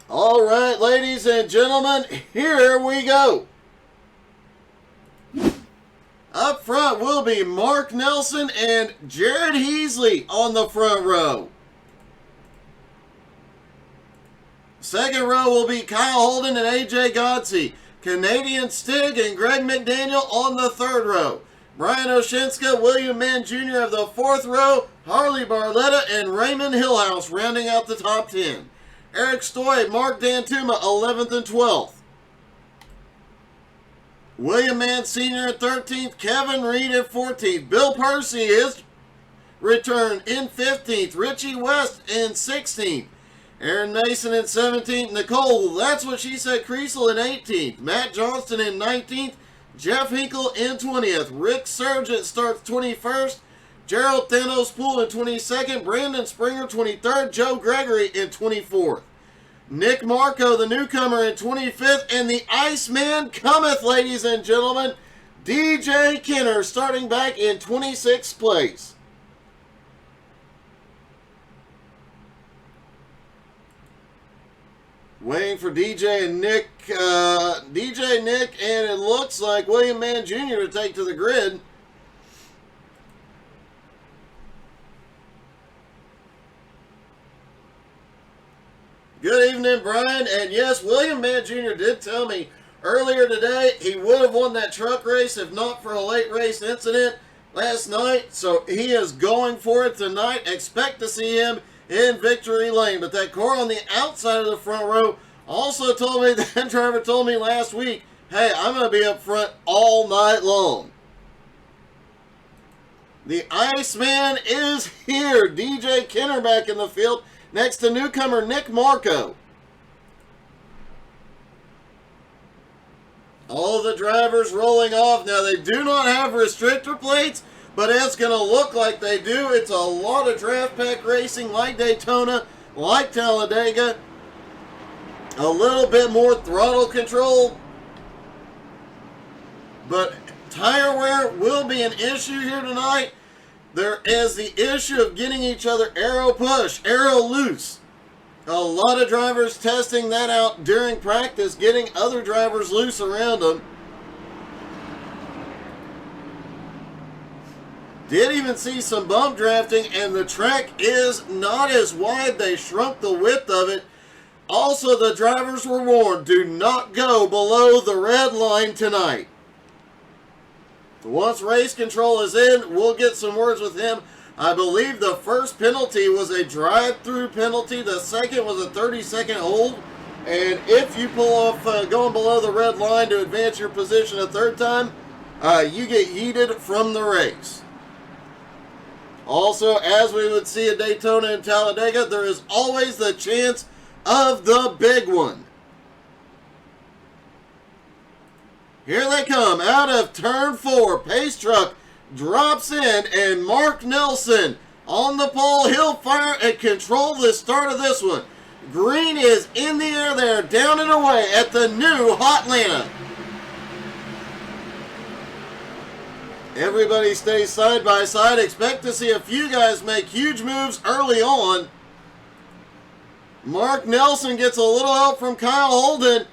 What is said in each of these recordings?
All right, ladies and gentlemen, here we go. Up front will be Mark Nelson and Jared Heasley on the front row. Second row will be Kyle Holden and AJ Godsey. Canadian Stig and Greg McDaniel on the third row. Brian Oshinska, William Mann Jr. of the fourth row. Harley Barletta and Raymond Hillhouse rounding out the top 10. Eric Stoy, Mark Dantuma, 11th and 12th. William Mann Sr. at 13th. Kevin Reed at 14th. Bill Percy is returned in 15th. Richie West in 16th. Aaron Mason in 17th. Nicole, that's what she said, Creasel in 18th. Matt Johnston in 19th. Jeff Hinkle in 20th. Rick Surgent starts 21st. Gerald Thanos Poole in 22nd. Brandon Springer 23rd. Joe Gregory in 24th. Nick Marco, the newcomer, in 25th. And the Iceman cometh, ladies and gentlemen. DJ Kenner starting back in 26th place. Waiting for DJ and Nick, DJ, Nick, and it looks like William Mann Jr. to take to the grid. Good evening, Brian. And yes, William Mann Jr. did tell me earlier today he would have won that truck race if not for a late race incident last night. So he is going for it tonight. Expect to see him in victory lane. But that car on the outside of the front row also told me, that driver told me last week, hey, I'm going to be up front all night long. The Iceman is here. DJ Kenner back in the field next to newcomer Nick Marco. All the drivers rolling off. Now, they do not have restrictor plates, but it's going to look like they do. It's a lot of draft pack racing like Daytona, like Talladega. A little bit more throttle control. But tire wear will be an issue here tonight. There is the issue of getting each other aero push, aero loose. A lot of drivers testing that out during practice, getting other drivers loose around them. Did even see some bump drafting, and the track is not as wide. They shrunk the width of it. Also, the drivers were warned, do not go below the red line tonight. Once race control is in, we'll get some words with him. I believe the first penalty was a drive-through penalty. The second was a 30-second hold. And if you pull off going below the red line to advance your position a third time, you get yeeted from the race. Also, as we would see at Daytona and Talladega, there is always the chance of the big one. Here they come out of turn 4. Pace truck drops in, and Mark Nelson on the pole. He'll fire and control the start of this one. Green is in the air there, down and away at the new Hotlanta. Everybody stays side by side. Expect to see a few guys make huge moves early on. Mark Nelson gets a little help from Kyle Holden.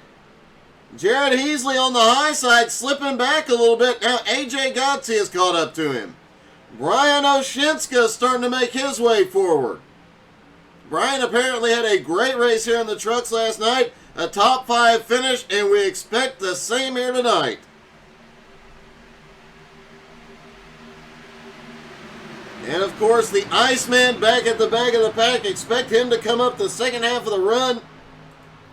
Jared Heasley on the high side slipping back a little bit. Now AJ Godsey has caught up to him. Brian Oshinska starting to make his way forward. Brian apparently had a great race here in the trucks last night. A top 5 finish, and we expect the same here tonight. And of course, the Iceman back at the back of the pack. Expect him to come up the second half of the run.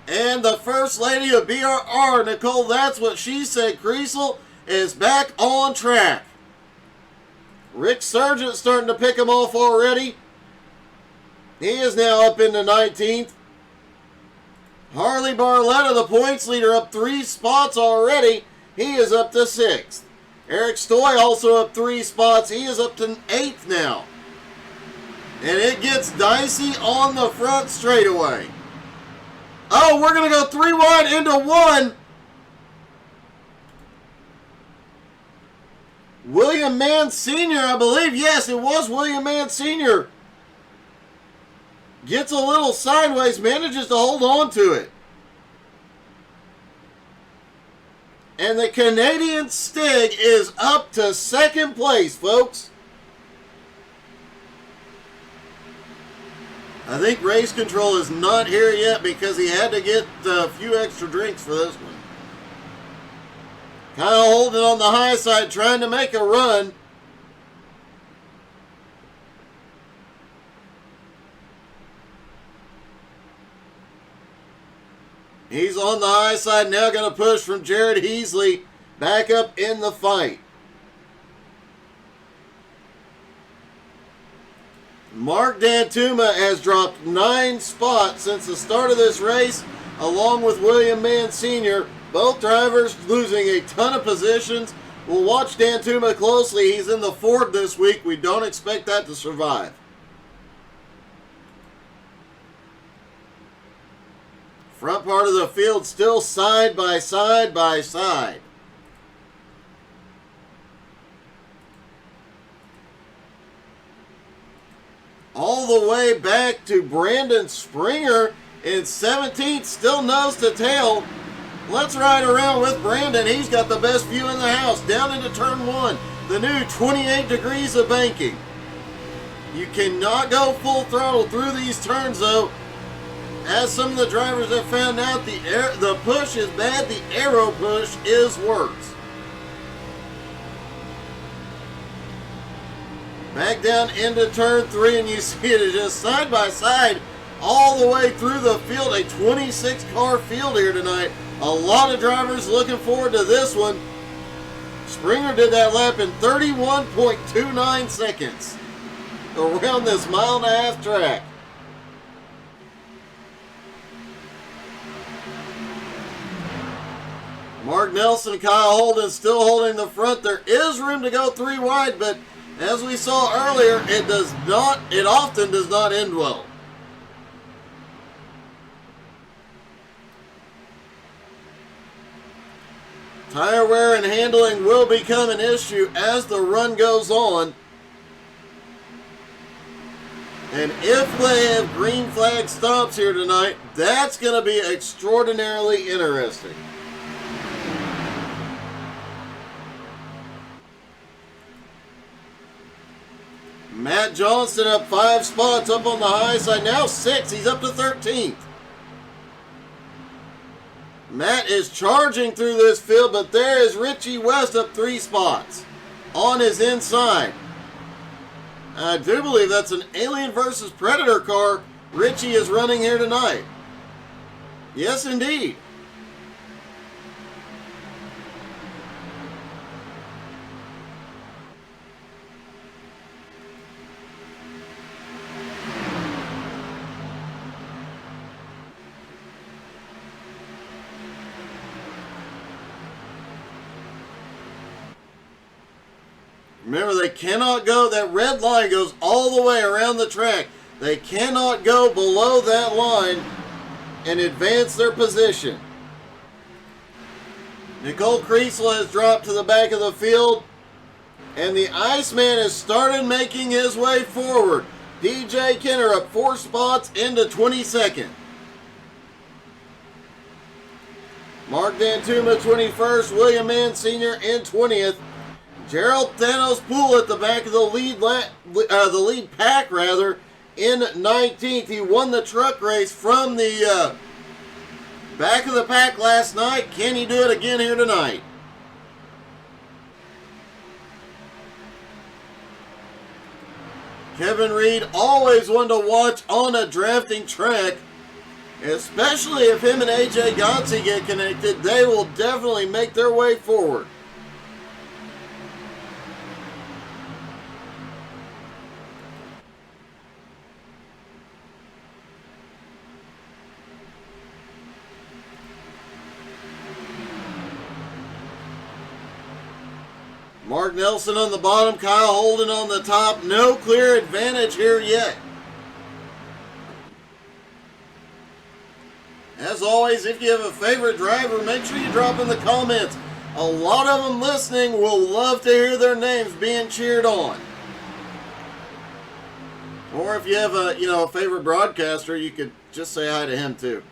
And the First Lady of BRR, Nicole, that's what she said, Creasel, is back on track. Rick Sargent starting to pick him off already. He is now up into 19th. Harley Barletta, the points leader, up 3 spots already. He is up to 6th. Eric Stoy also up 3 spots. He is up to 8th now. And it gets dicey on the front straightaway. Oh, we're going to go 3 wide into 1. William Mann Sr., I believe. Yes, it was William Mann Sr. Gets a little sideways, manages to hold on to it. And the Canadian Stig is up to second place, folks. I think Race Control is not here yet because he had to get a few extra drinks for this one. Kind of holding on the high side, trying to make a run. He's on the high side, now going to push from Jared Heasley back up in the fight. Mark Dantuma has dropped 9 spots since the start of this race, along with William Mann Sr. Both drivers losing a ton of positions. We'll watch Dantuma closely. He's in the Ford this week. We don't expect that to survive. Front part of the field still side by side by side. All the way back to Brandon Springer in 17th, still nose to tail. Let's ride around with Brandon. He's got the best view in the house. Down into turn 1, the new 28 degrees of banking. You cannot go full throttle through these turns though. As some of the drivers have found out, the push is bad, the aero push is worse. Back down into turn 3, and you see it is just side by side all the way through the field. A 26-car field here tonight. A lot of drivers looking forward to this one. Springer did that lap in 31.29 seconds around this 1.5-mile track. Mark Nelson, Kyle Holden still holding the front. There is room to go 3 wide, but as we saw earlier, it often does not end well. Tire wear and handling will become an issue as the run goes on. And if they have green flag stops here tonight, that's going to be extraordinarily interesting. Matt Johnston up 5 spots up on the high side. Now 6. He's up to 13th. Matt is charging through this field, but there is Richie West up 3 spots on his inside. I do believe that's an Alien versus Predator car Richie is running here tonight. Yes, indeed. Remember, they cannot go, that red line goes all the way around the track. They cannot go below that line and advance their position. Nicole Creasel has dropped to the back of the field, and the Iceman has started making his way forward. DJ Kenner up 4 spots into 22nd. Mark Dantuma 21st, William Mann Sr. in 20th. Gerald Thanos Poole at the back of the lead pack in 19th. He won the truck race from the back of the pack last night. Can he do it again here tonight? Kevin Reed, always one to watch on a drafting track, especially if him and AJ Gonsey get connected. They will definitely make their way forward. Mark Nelson on the bottom, Kyle Holden on the top. No clear advantage here yet. As always, if you have a favorite driver, make sure you drop in the comments. A lot of them listening will love to hear their names being cheered on. Or if you have a favorite broadcaster, you could just say hi to him too.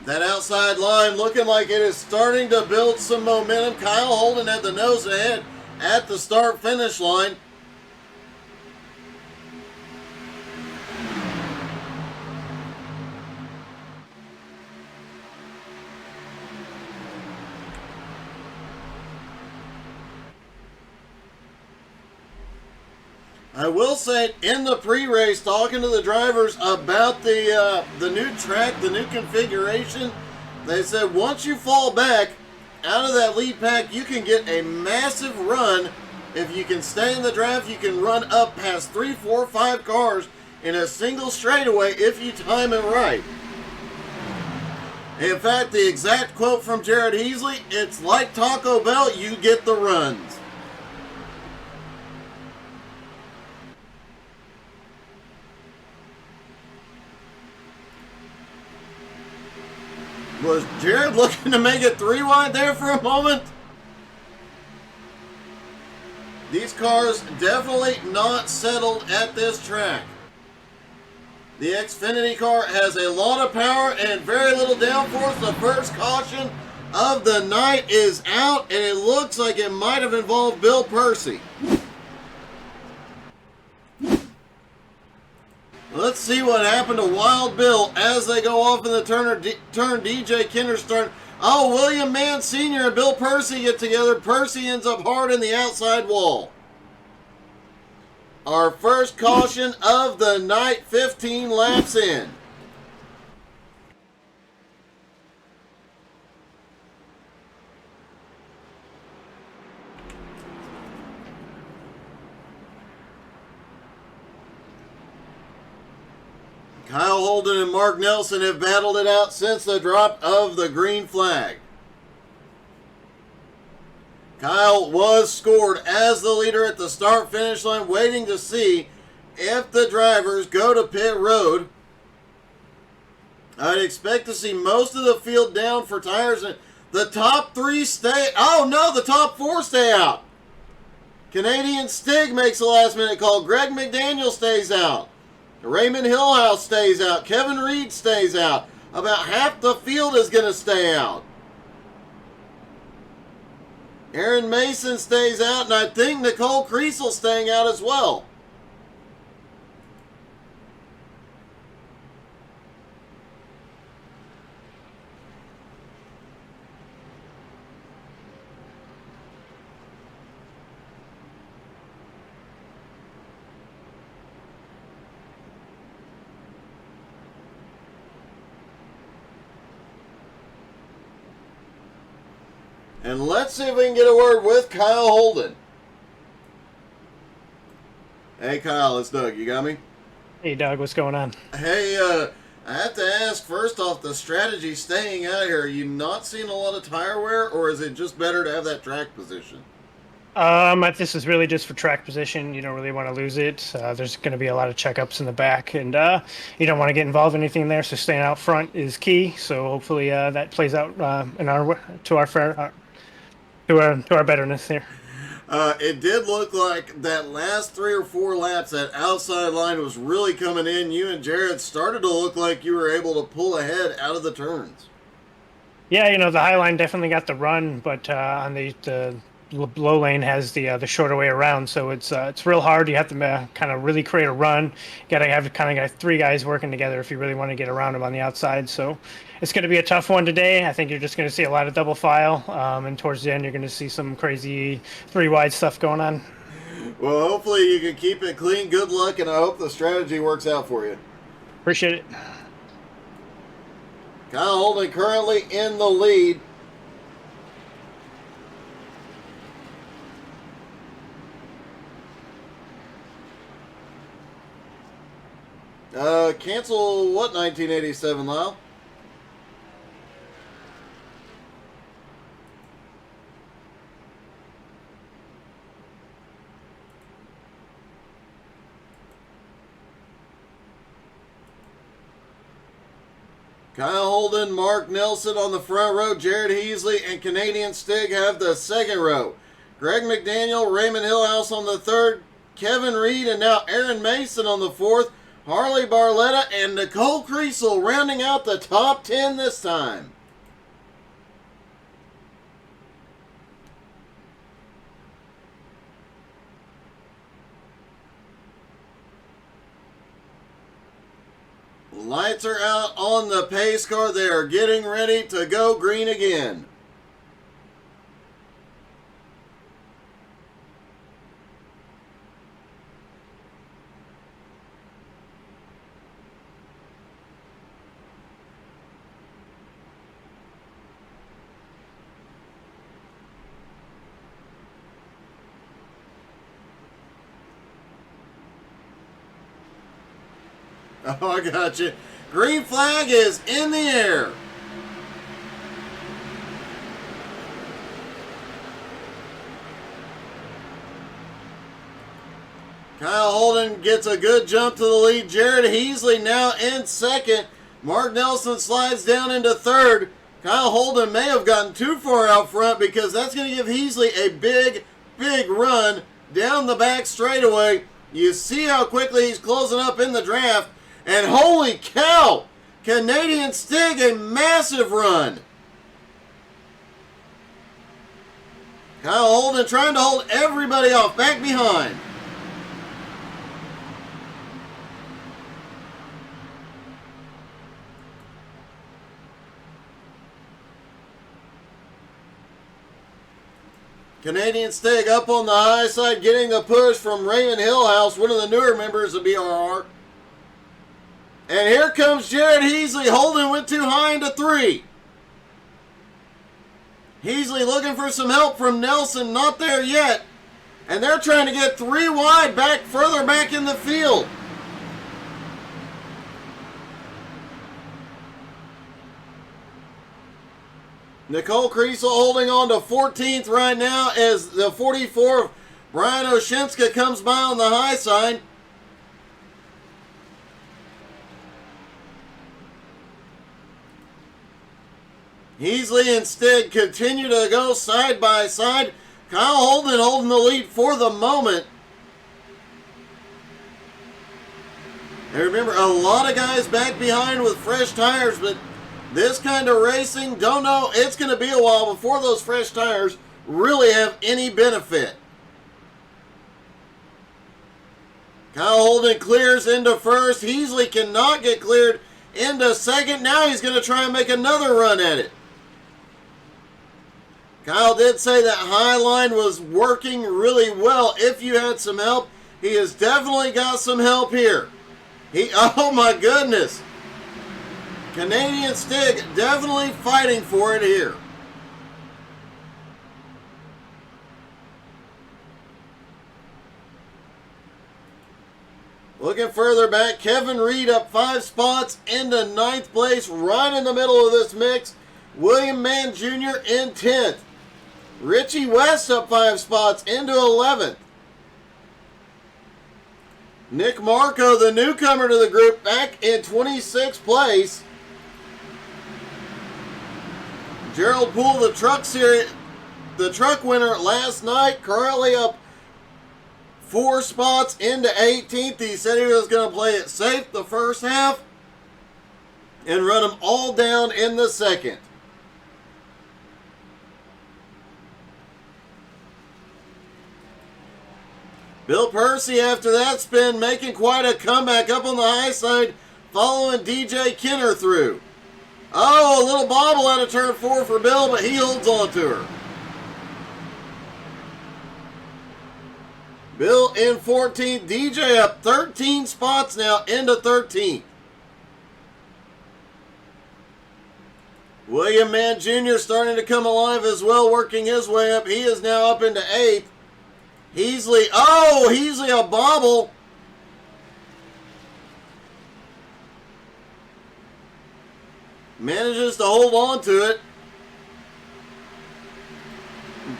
That outside line looking like it is starting to build some momentum. Kyle Holden at the nose ahead at the start-finish line. I will say, in the pre-race, talking to the drivers about the new track, the new configuration, they said once you fall back out of that lead pack, you can get a massive run. If you can stay in the draft, you can run up past 3, 4, 5 cars in a single straightaway if you time it right. In fact, the exact quote from Jared Heasley, it's like Taco Bell, you get the runs. Was Jared looking to make it 3 wide there for a moment? These cars definitely not settled at this track. The Xfinity car has a lot of power and very little downforce. The first caution of the night is out, and it looks like it might have involved Bill Percy. Let's see what happened to Wild Bill as they go off in the turn. DJ Kinderstern. Oh, William Mann Sr. and Bill Percy get together. Percy ends up hard in the outside wall. Our first caution of the night, 15 laps in. Kyle Holden and Mark Nelson have battled it out since the drop of the green flag. Kyle was scored as the leader at the start-finish line, waiting to see if the drivers go to pit road. I'd expect to see most of the field down for tires. The top 3 stay. Oh no, the top 4 stay out. Canadian Stig makes a last-minute call. Greg McDaniel stays out. Raymond Hillhouse stays out. Kevin Reed stays out. About half the field is going to stay out. Aaron Mason stays out, and I think Nicole Creasel staying out as well. And let's see if we can get a word with Kyle Holden. Hey, Kyle, it's Doug. You got me? Hey, Doug, what's going on? Hey, I have to ask, first off, the strategy staying out here, are you not seeing a lot of tire wear, or is it just better to have that track position? This is really just for track position. You don't really want to lose it. There's going to be a lot of checkups in the back, and you don't want to get involved in anything there. So staying out front is key. So hopefully that plays out to our betterness here. It did look like that last 3 or 4 laps, that outside line was really coming in. You and Jared started to look like you were able to pull ahead out of the turns. Yeah, the high line definitely got the run, but on the low lane has the shorter way around, so it's real hard. You have to kind of really create a run. You got to have kind of 3 guys working together if you really want to get around them on the outside. So it's going to be a tough one today. I think you're just going to see a lot of double file, and towards the end you're going to see some crazy 3 wide stuff going on. Well, hopefully you can keep it clean. Good luck, and I hope the strategy works out for you. Appreciate it. Kyle Holden currently in the lead. Cancel what 1987, Lyle? Kyle Holden, Mark Nelson on the front row. Jared Heasley and Canadian Stig have the second row. Greg McDaniel, Raymond Hillhouse on the third. Kevin Reed and now Aaron Mason on the fourth. Harley Barletta and Nicole Creasel rounding out the top 10 this time. Lights are out on the pace car. They are getting ready to go green again. Oh, I got you. Green flag is in the air. Kyle Holden gets a good jump to the lead. Jared Heasley now in second. Mark Nelson slides down into third. Kyle Holden may have gotten too far out front because that's going to give Heasley a big, big run down the back straightaway. You see how quickly he's closing up in the draft. And holy cow, Canadian Stig, a massive run. Kyle Holden trying to hold everybody off, back behind. Canadian Stig up on the high side, getting the push from Raymond Hillhouse, one of the newer members of BRR. And here comes Jared Heasley. Holden went too high into three. Heasley looking for some help from Nelson. Not there yet. And they're trying to get three wide back, further back in the field. Nicole Creasel holding on to 14th right now as the 44 Brian Oshinska comes by on the high side. Heasley and Stig continue to go side by side. Kyle Holden holding the lead for the moment. And remember, a lot of guys back behind with fresh tires, but this kind of racing, don't know, it's going to be a while before those fresh tires really have any benefit. Kyle Holden clears into first. Heasley cannot get cleared into second. Now he's going to try and make another run at it. Kyle did say that high line was working really well if you had some help. He has definitely got some help here. Oh my goodness. Canadian Stig definitely fighting for it here. Looking further back, Kevin Reed up 5 spots into 9th place, right in the middle of this mix. William Mann Jr. in 10th. Richie West up 5 spots into 11th. Nick Marco, the newcomer to the group, back in 26th place. Gerald Poole, the truck winner last night, currently up 4 spots into 18th. He said he was going to play it safe the first half and run them all down in the second. Bill Percy, after that spin, making quite a comeback up on the high side, following DJ Kenner through. Oh, a little bobble out of turn 4 for Bill, but he holds on to her. Bill in 14th. DJ up 13 spots now into 13th. William Mann Jr. starting to come alive as well, working his way up. He is now up into 8th. Heasley, Heasley a bobble. Manages to hold on to it.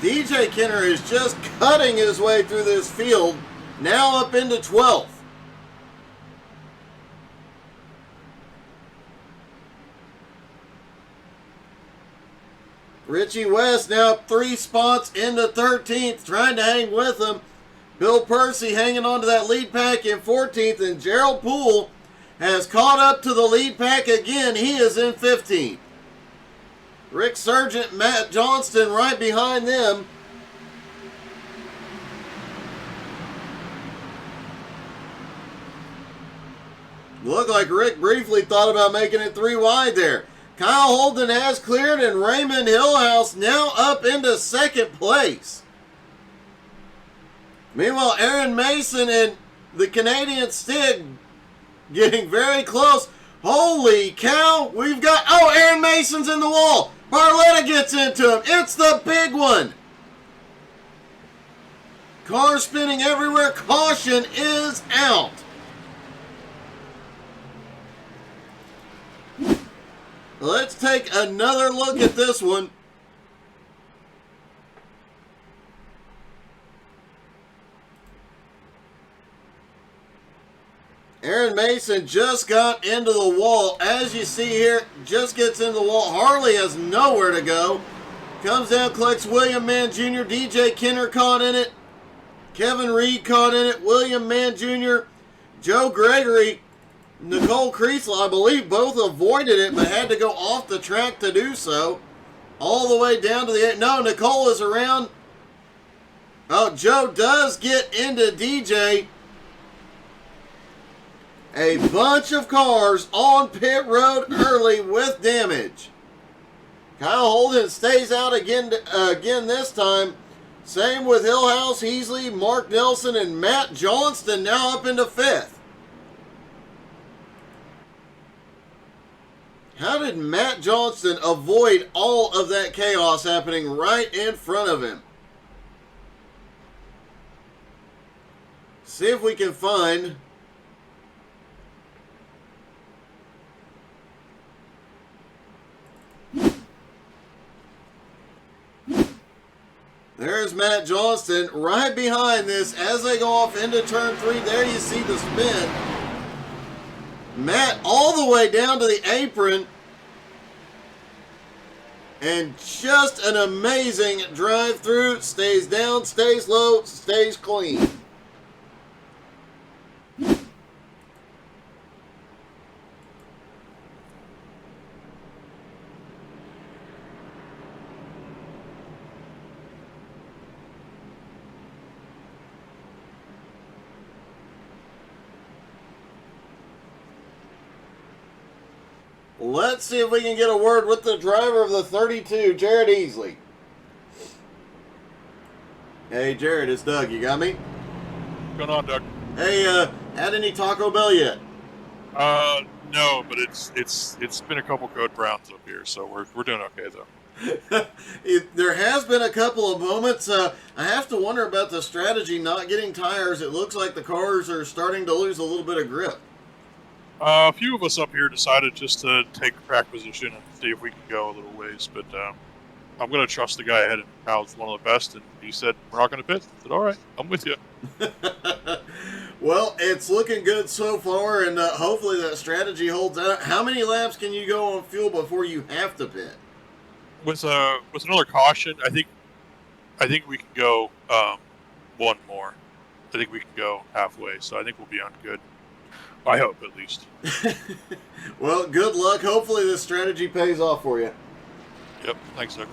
DJ Kenner is just cutting his way through this field, now up into 12th. Richie West now 3 spots into 13th, trying to hang with him. Bill Percy hanging on to that lead pack in 14th, and Gerald Poole has caught up to the lead pack again. He is in 15th. Rick Sargent, Matt Johnston right behind them. Looked like Rick briefly thought about making it 3 wide there. Kyle Holden has cleared, and Raymond Hillhouse now up into second place. Meanwhile, Aaron Mason and the Canadian Stig getting very close. Holy cow, we've got, oh, Aaron Mason's in the wall. Barletta gets into him. It's the big one. Car spinning everywhere. Caution is out. Let's take another look at this one. Aaron Mason just got into the wall. As you see here, just gets into the wall. Harley has nowhere to go. Comes down, collects William Mann Jr. DJ Kenner caught in it. Kevin Reed caught in it. William Mann Jr. Joe Gregory. Nicole Creasel, I believe both avoided it, but had to go off the track to do so. All the way down to the... No, Nicole is around. Oh, Joe does get into DJ. A bunch of cars on pit road early with damage. Kyle Holden stays out again this time. Same with Hillhouse, Heasley, Mark Nelson, and Matt Johnston now up into 5th. How did Matt Johnston avoid all of that chaos happening right in front of him? See if we can find... There's Matt Johnston right behind this as they go off into turn 3. There you see the spin. Matt all the way down to the apron. And just an amazing drive through. Stays down, stays low, stays clean. Let's see if we can get a word with the driver of the 32, Jared Easley. Hey, Jared, it's Doug. You got me? What's going on, Doug? Hey, had any Taco Bell yet? No, but it's been a couple Code Browns up here, so we're doing okay though. There has been a couple of moments. I have to wonder about the strategy not getting tires. It looks like the cars are starting to lose a little bit of grip. A few of us up here decided just to take track position and see if we can go a little ways, but I'm going to trust the guy ahead, and Kyle's one of the best, and he said, we're not going to pit. I said, all right, I'm with you. Well, it's looking good so far, and hopefully that strategy holds out. How many laps can you go on fuel before you have to pit? With another caution, I think we can go one more. I think we can go halfway, so I think we'll be on good. I hope, at least. Well, good luck. Hopefully this strategy pays off for you. Yep, thanks, Doug.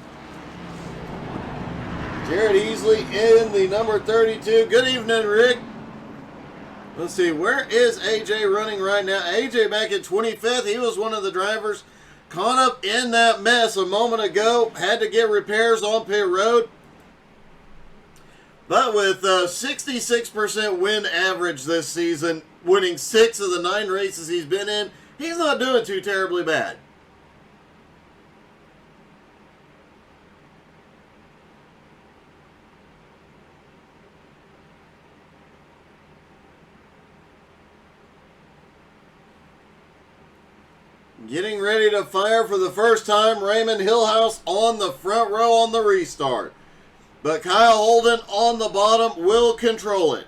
Jared Easley in the number 32. Good evening, Rick. Let's see, where is AJ running right now? AJ back at 25th. He was one of the drivers caught up in that mess a moment ago. Had to get repairs on pit road. But with 66% win average this season, winning 6 of the 9 races he's been in, he's not doing too terribly bad. Getting ready to fire for the first time, Raymond Hillhouse on the front row on the restart. But Kyle Holden on the bottom will control it.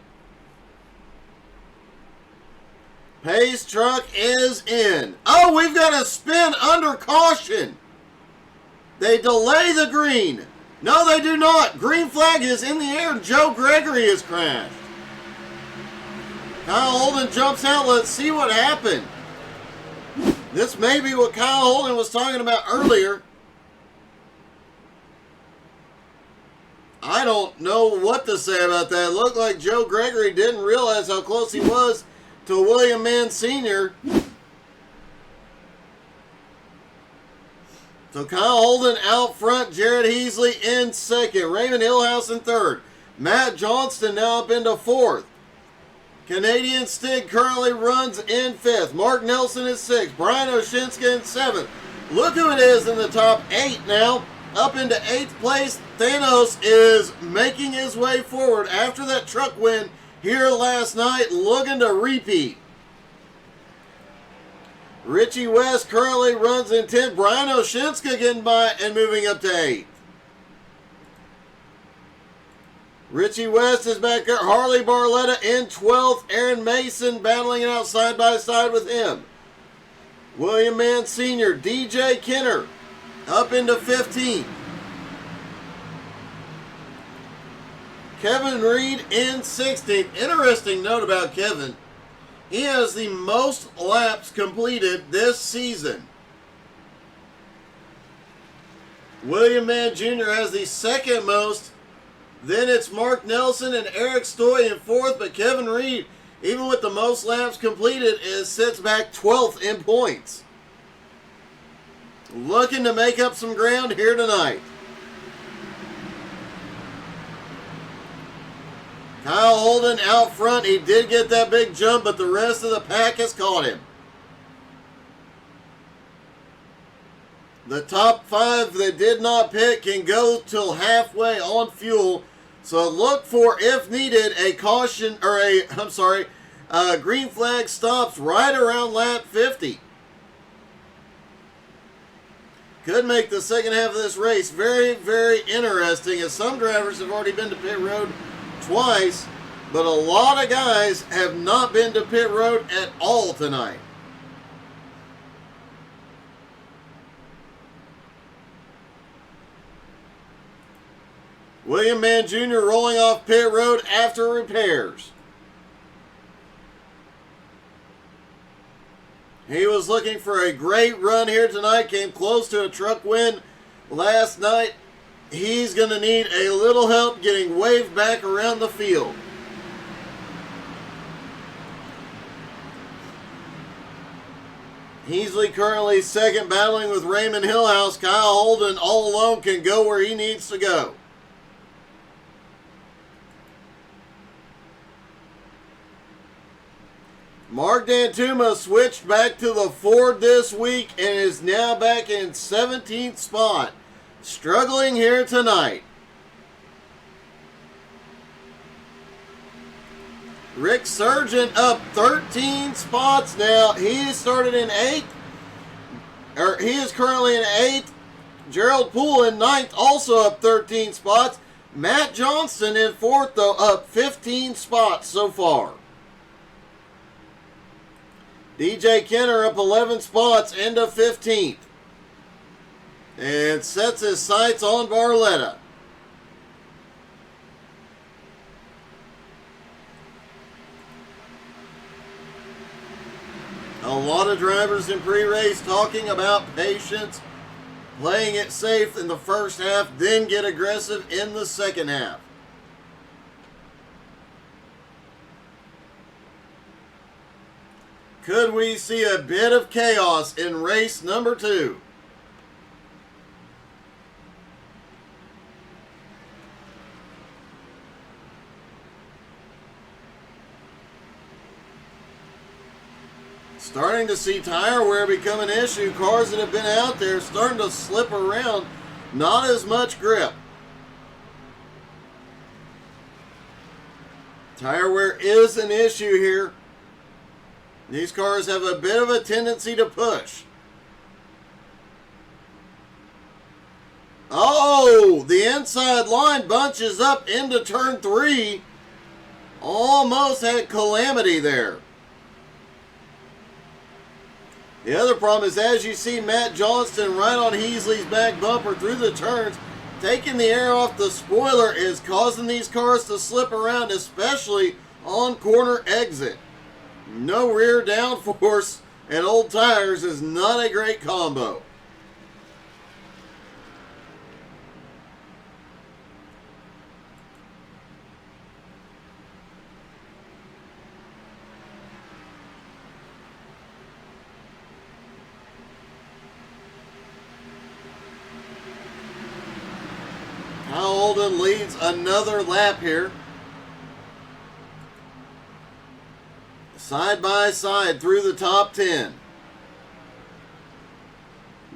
Pace truck is in. Oh, we've got a spin under caution. They delay the green. No, they do not. Green flag is in the air. Joe Gregory has crashed. Kyle Holden jumps out. Let's see what happened. This may be what Kyle Holden was talking about earlier. I don't know what to say about that. It looked like Joe Gregory didn't realize how close he was to William Mann Sr. So Kyle Holden out front, Jared Heasley in second, Raymond Hillhouse in third, Matt Johnston now up into fourth. Canadian Stig currently runs in fifth. Mark Nelson is sixth. Brian Oshinska in seventh. Look who it is in the top 8 now. Up into 8th place, Thanos is making his way forward after that truck win here last night, looking to repeat. Richie West currently runs in 10th. Brian Oshinska getting by and moving up to 8th. Richie West is back there. Harley Barletta in 12th. Aaron Mason battling it out side by side with him. William Mann Sr., DJ Kenner up into 15th. Kevin Reed in 16th. Interesting note about Kevin. He has the most laps completed this season. William Mann Jr. has the second most. Then it's Mark Nelson and Eric Stoy in 4th. But Kevin Reed, even with the most laps completed, sits back 12th in points. Looking to make up some ground here tonight. Kyle Holden out front. He did get that big jump, but the rest of the pack has caught him. The top 5 that did not pit can go till halfway on fuel. So look for, if needed, a caution, or a green flag stops right around lap 50. Could make the second half of this race very, very interesting, as some drivers have already been to pit road twice, but a lot of guys have not been to pit road at all tonight. William Mann Jr. rolling off pit road after repairs. He was looking for a great run here tonight, came close to a truck win last night. He's going to need a little help getting waved back around the field. Heasley currently second, battling with Raymond Hillhouse. Kyle Holden all alone can go where he needs to go. Mark Dantuma switched back to the Ford this week and is now back in 17th spot. Struggling here tonight. Rick Sargent up 13 spots now. He started in 8th. He is currently in 8th. Gerald Poole in 9th, also up 13 spots. Matt Johnston in 4th, though, up 15 spots so far. DJ Kenner up 11 spots into 15th. And sets his sights on Barletta. A lot of drivers in pre-race talking about patience, playing it safe in the first half, then get aggressive in the second half. Could we see a bit of chaos in race number 2? Starting to see tire wear become an issue. Cars that have been out there starting to slip around. Not as much grip. Tire wear is an issue here. These cars have a bit of a tendency to push. Oh, the inside line bunches up into turn 3. Almost had calamity there. The other problem is, as you see Matt Johnston right on Heasley's back bumper through the turns, taking the air off the spoiler is causing these cars to slip around, especially on corner exit. No rear downforce and old tires is not a great combo. Kyle Holden leads another lap here. Side by side through the top 10.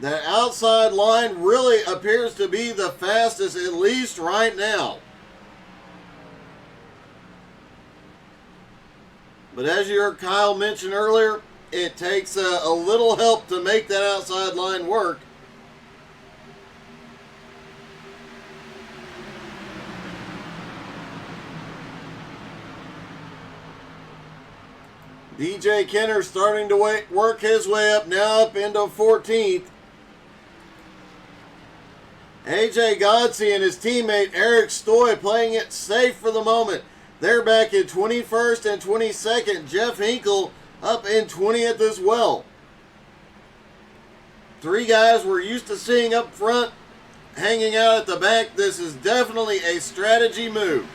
That outside line really appears to be the fastest, at least right now. But as you heard Kyle mention earlier, it takes a little help to make that outside line work. DJ Kenner starting to work his way up, now up into 14th. AJ Godsey and his teammate Eric Stoy playing it safe for the moment. They're back in 21st and 22nd. Jeff Hinkle up in 20th as well. Three guys we're used to seeing up front, hanging out at the back. This is definitely a strategy move.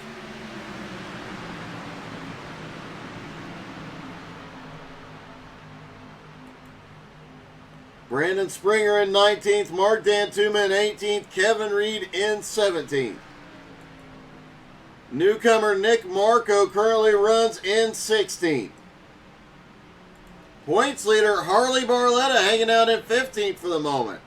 Brandon Springer in 19th, Mark Dantuma in 18th, Kevin Reed in 17th. Newcomer Nick Marco currently runs in 16th. Points leader Harley Barletta hanging out in 15th for the moment.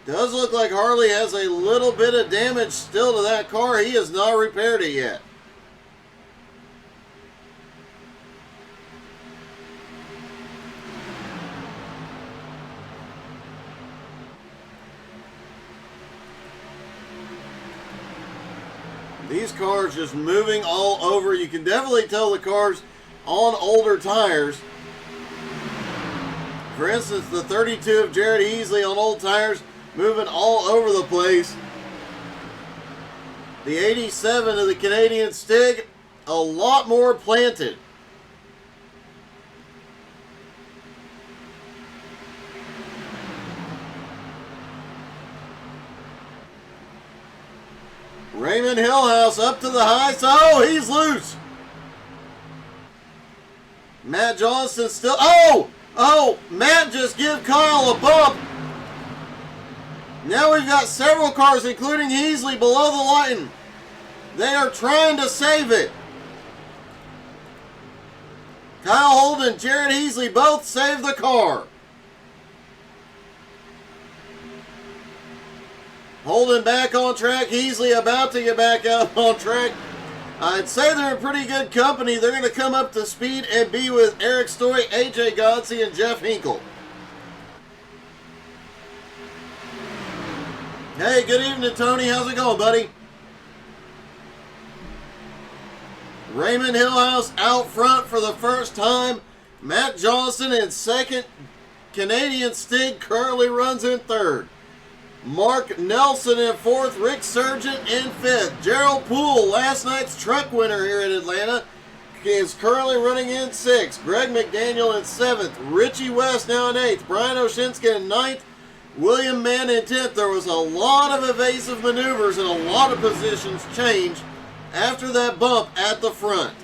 Does look like Harley has a little bit of damage still to that car. He has not repaired it yet. These cars just moving all over. You can definitely tell the cars on older tires. For instance, the 32 of Jared Heasley on old tires moving all over the place. The 87 of the Canadian Stig, a lot more planted. Raymond Hillhouse up to the high side. Oh, he's loose. Matt Johnston still. Oh, Matt just give Kyle a bump. Now we've got several cars, including Heasley, below the line. They are trying to save it. Kyle Holden, Jared Heasley both save the car. Holden back on track. Heasley about to get back out on track. I'd say they're in pretty good company. They're going to come up to speed and be with Eric Story, AJ Godsey, and Jeff Hinkle. Hey, good evening, Tony. How's it going, buddy? Raymond Hillhouse out front for the first time. Matt Johnson in second. Canadian Stig currently runs in third. Mark Nelson in fourth, Rick Sargent in fifth. Gerald Poole, last night's truck winner here in Atlanta, is currently running in sixth. Greg McDaniel in seventh. Richie West now in eighth. Brian Oshinska in ninth. William Mann in 10th. There was a lot of evasive maneuvers and a lot of positions changed after that bump at the front.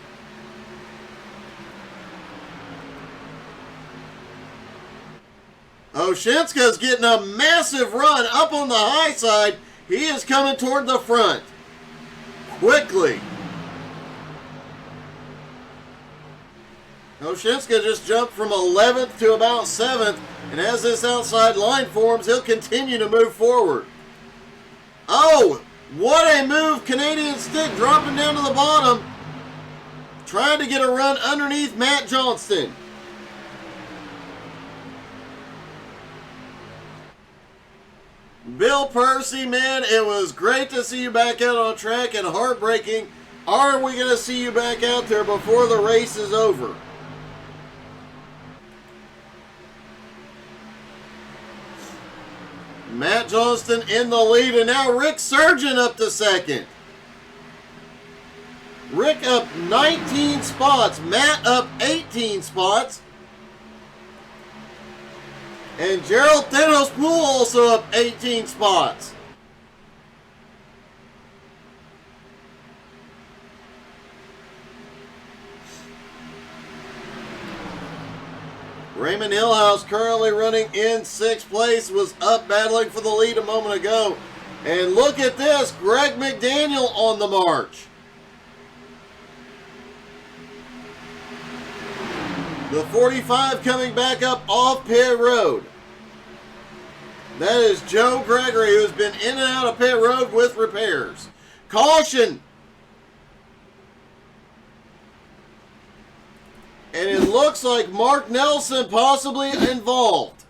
Oshinska's getting a massive run up on the high side. He is coming toward the front quickly. Oshinska just jumped from 11th to about 7th, and as this outside line forms, he'll continue to move forward. Oh, what a move. Canadian Stick dropping down to the bottom, trying to get a run underneath Matt Johnston. Bill Percy, man, it was great to see you back out on track, and heartbreaking. Are we going to see you back out there before the race is over? Matt Johnston in the lead, and now Rick Surgeon up to second. Rick up 19 spots, Matt up 18 spots, and Gerald Thanos Poole also up 18 spots. Raymond Hillhouse currently running in 6th place, was up battling for the lead a moment ago. And look at this, Greg McDaniel on the march. The 45 coming back up off pit road. That is Joe Gregory, who's been in and out of pit road with repairs. Caution! And it looks like Mark Nelson possibly involved.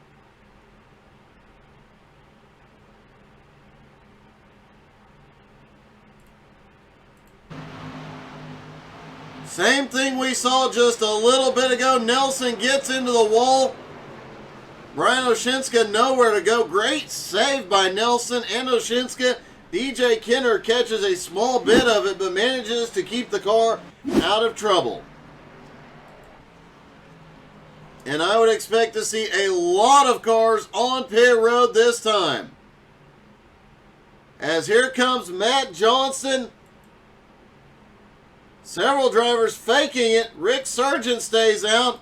Same thing we saw just a little bit ago. Nelson gets into the wall. Brian Oshinska nowhere to go. Great save by Nelson and Oshinska. DJ Kenner catches a small bit of it, but manages to keep the car out of trouble. And I would expect to see a lot of cars on pit road this time. As here comes Matt Johnson. Several drivers faking it. Rick Sargent stays out.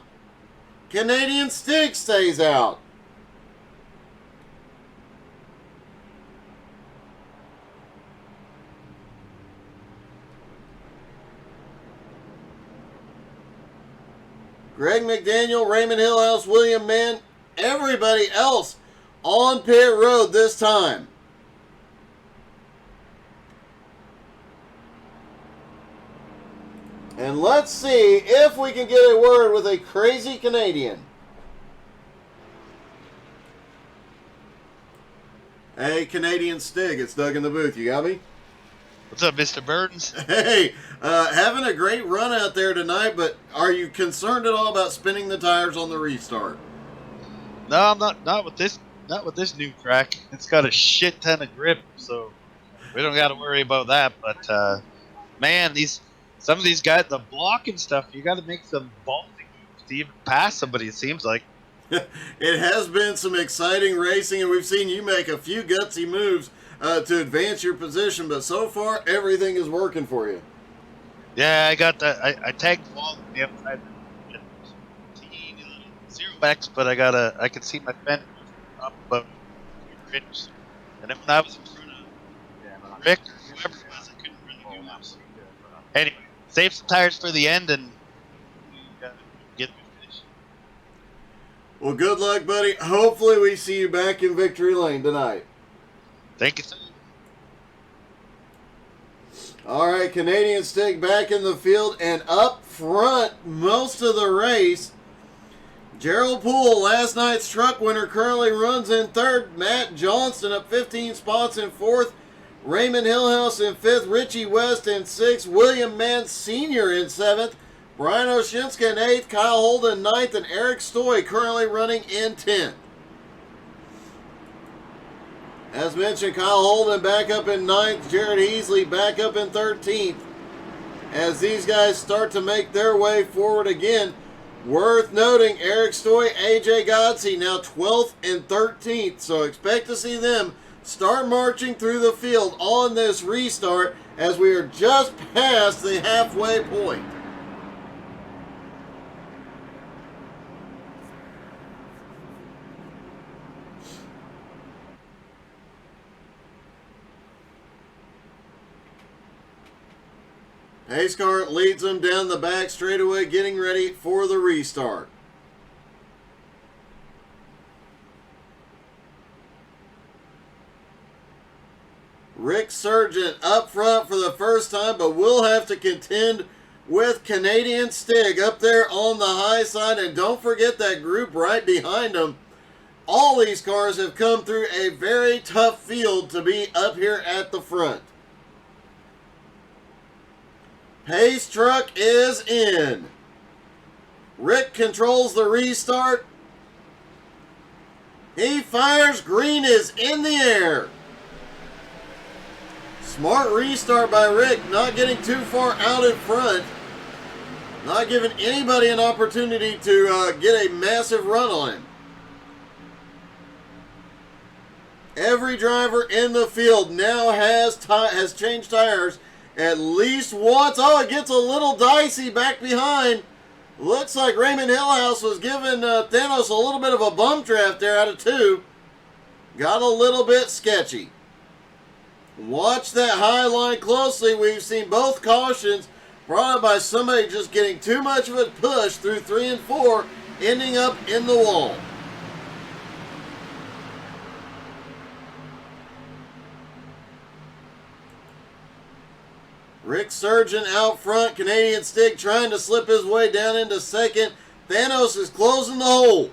Canadian Stig stays out. Greg McDaniel, Raymond Hillhouse, William Mann, everybody else on pit road this time. And let's see if we can get a word with a crazy Canadian. Hey, Canadian Stig, it's Doug in the booth. You got me? What's up, Mr. Burns? Hey, having a great run out there tonight, but are you concerned at all about spinning the tires on the restart? No, I'm not. Not with this new track. It's got a shit ton of grip, so we don't got to worry about that. But man, some of these guys, the blocking stuff, you got to make some ballsy moves to even pass somebody. It seems like. It has been some exciting racing, and we've seen you make a few gutsy moves to advance your position, but so far everything is working for you. Yeah, I got that. I tagged the wall on the outside. Teeny little 0x, but I could see my fender up above the finish. And then when I was in front of Rick or whoever it was, I couldn't really do much. Anyway, save some tires for the end and get the finish. Well, good luck, buddy. Hopefully we see you back in victory lane tonight. Thank you, sir. All right, Canadian Stig back in the field and up front most of the race. Gerald Poole, last night's truck winner, currently runs in 3rd. Matt Johnston up 15 spots in 4th. Raymond Hillhouse in 5th. Richie West in 6th. William Mann Sr. in 7th. Brian Oshinska in 8th. Kyle Holden 9th. And Eric Stoy currently running in 10th. As mentioned, Kyle Holden back up in 9th. Jared Heasley back up in 13th. As these guys start to make their way forward again. Worth noting, Eric Stoy, AJ Godsey now 12th and 13th. So expect to see them start marching through the field on this restart as we are just past the halfway point. Pace car leads them down the back straightaway, getting ready for the restart. Rick Sargent up front for the first time, but will have to contend with Canadian Stig up there on the high side. And don't forget that group right behind them. All these cars have come through a very tough field to be up here at the front. Pace truck is in. Rick controls the restart. He fires. Green is in the air. Smart restart by Rick, not getting too far out in front. Not giving anybody an opportunity to get a massive run on him. Every driver in the field now has changed tires at least once. Oh, it gets a little dicey back behind. Looks like Raymond Hillhouse was giving Thanos a little bit of a bum draft there out of 2. Got a little bit sketchy. Watch that high line closely. We've seen both cautions brought up by somebody just getting too much of a push through 3 and 4, ending up in the wall. Rick Surgeon out front. Canadian Stick trying to slip his way down into second. Thanos is closing the hole.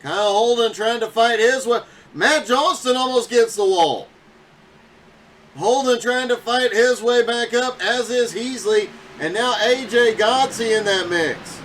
Kyle Holden trying to fight his way. Matt Johnston almost gets the wall. Holden trying to fight his way back up, as is Heasley. And now AJ Godsey in that mix.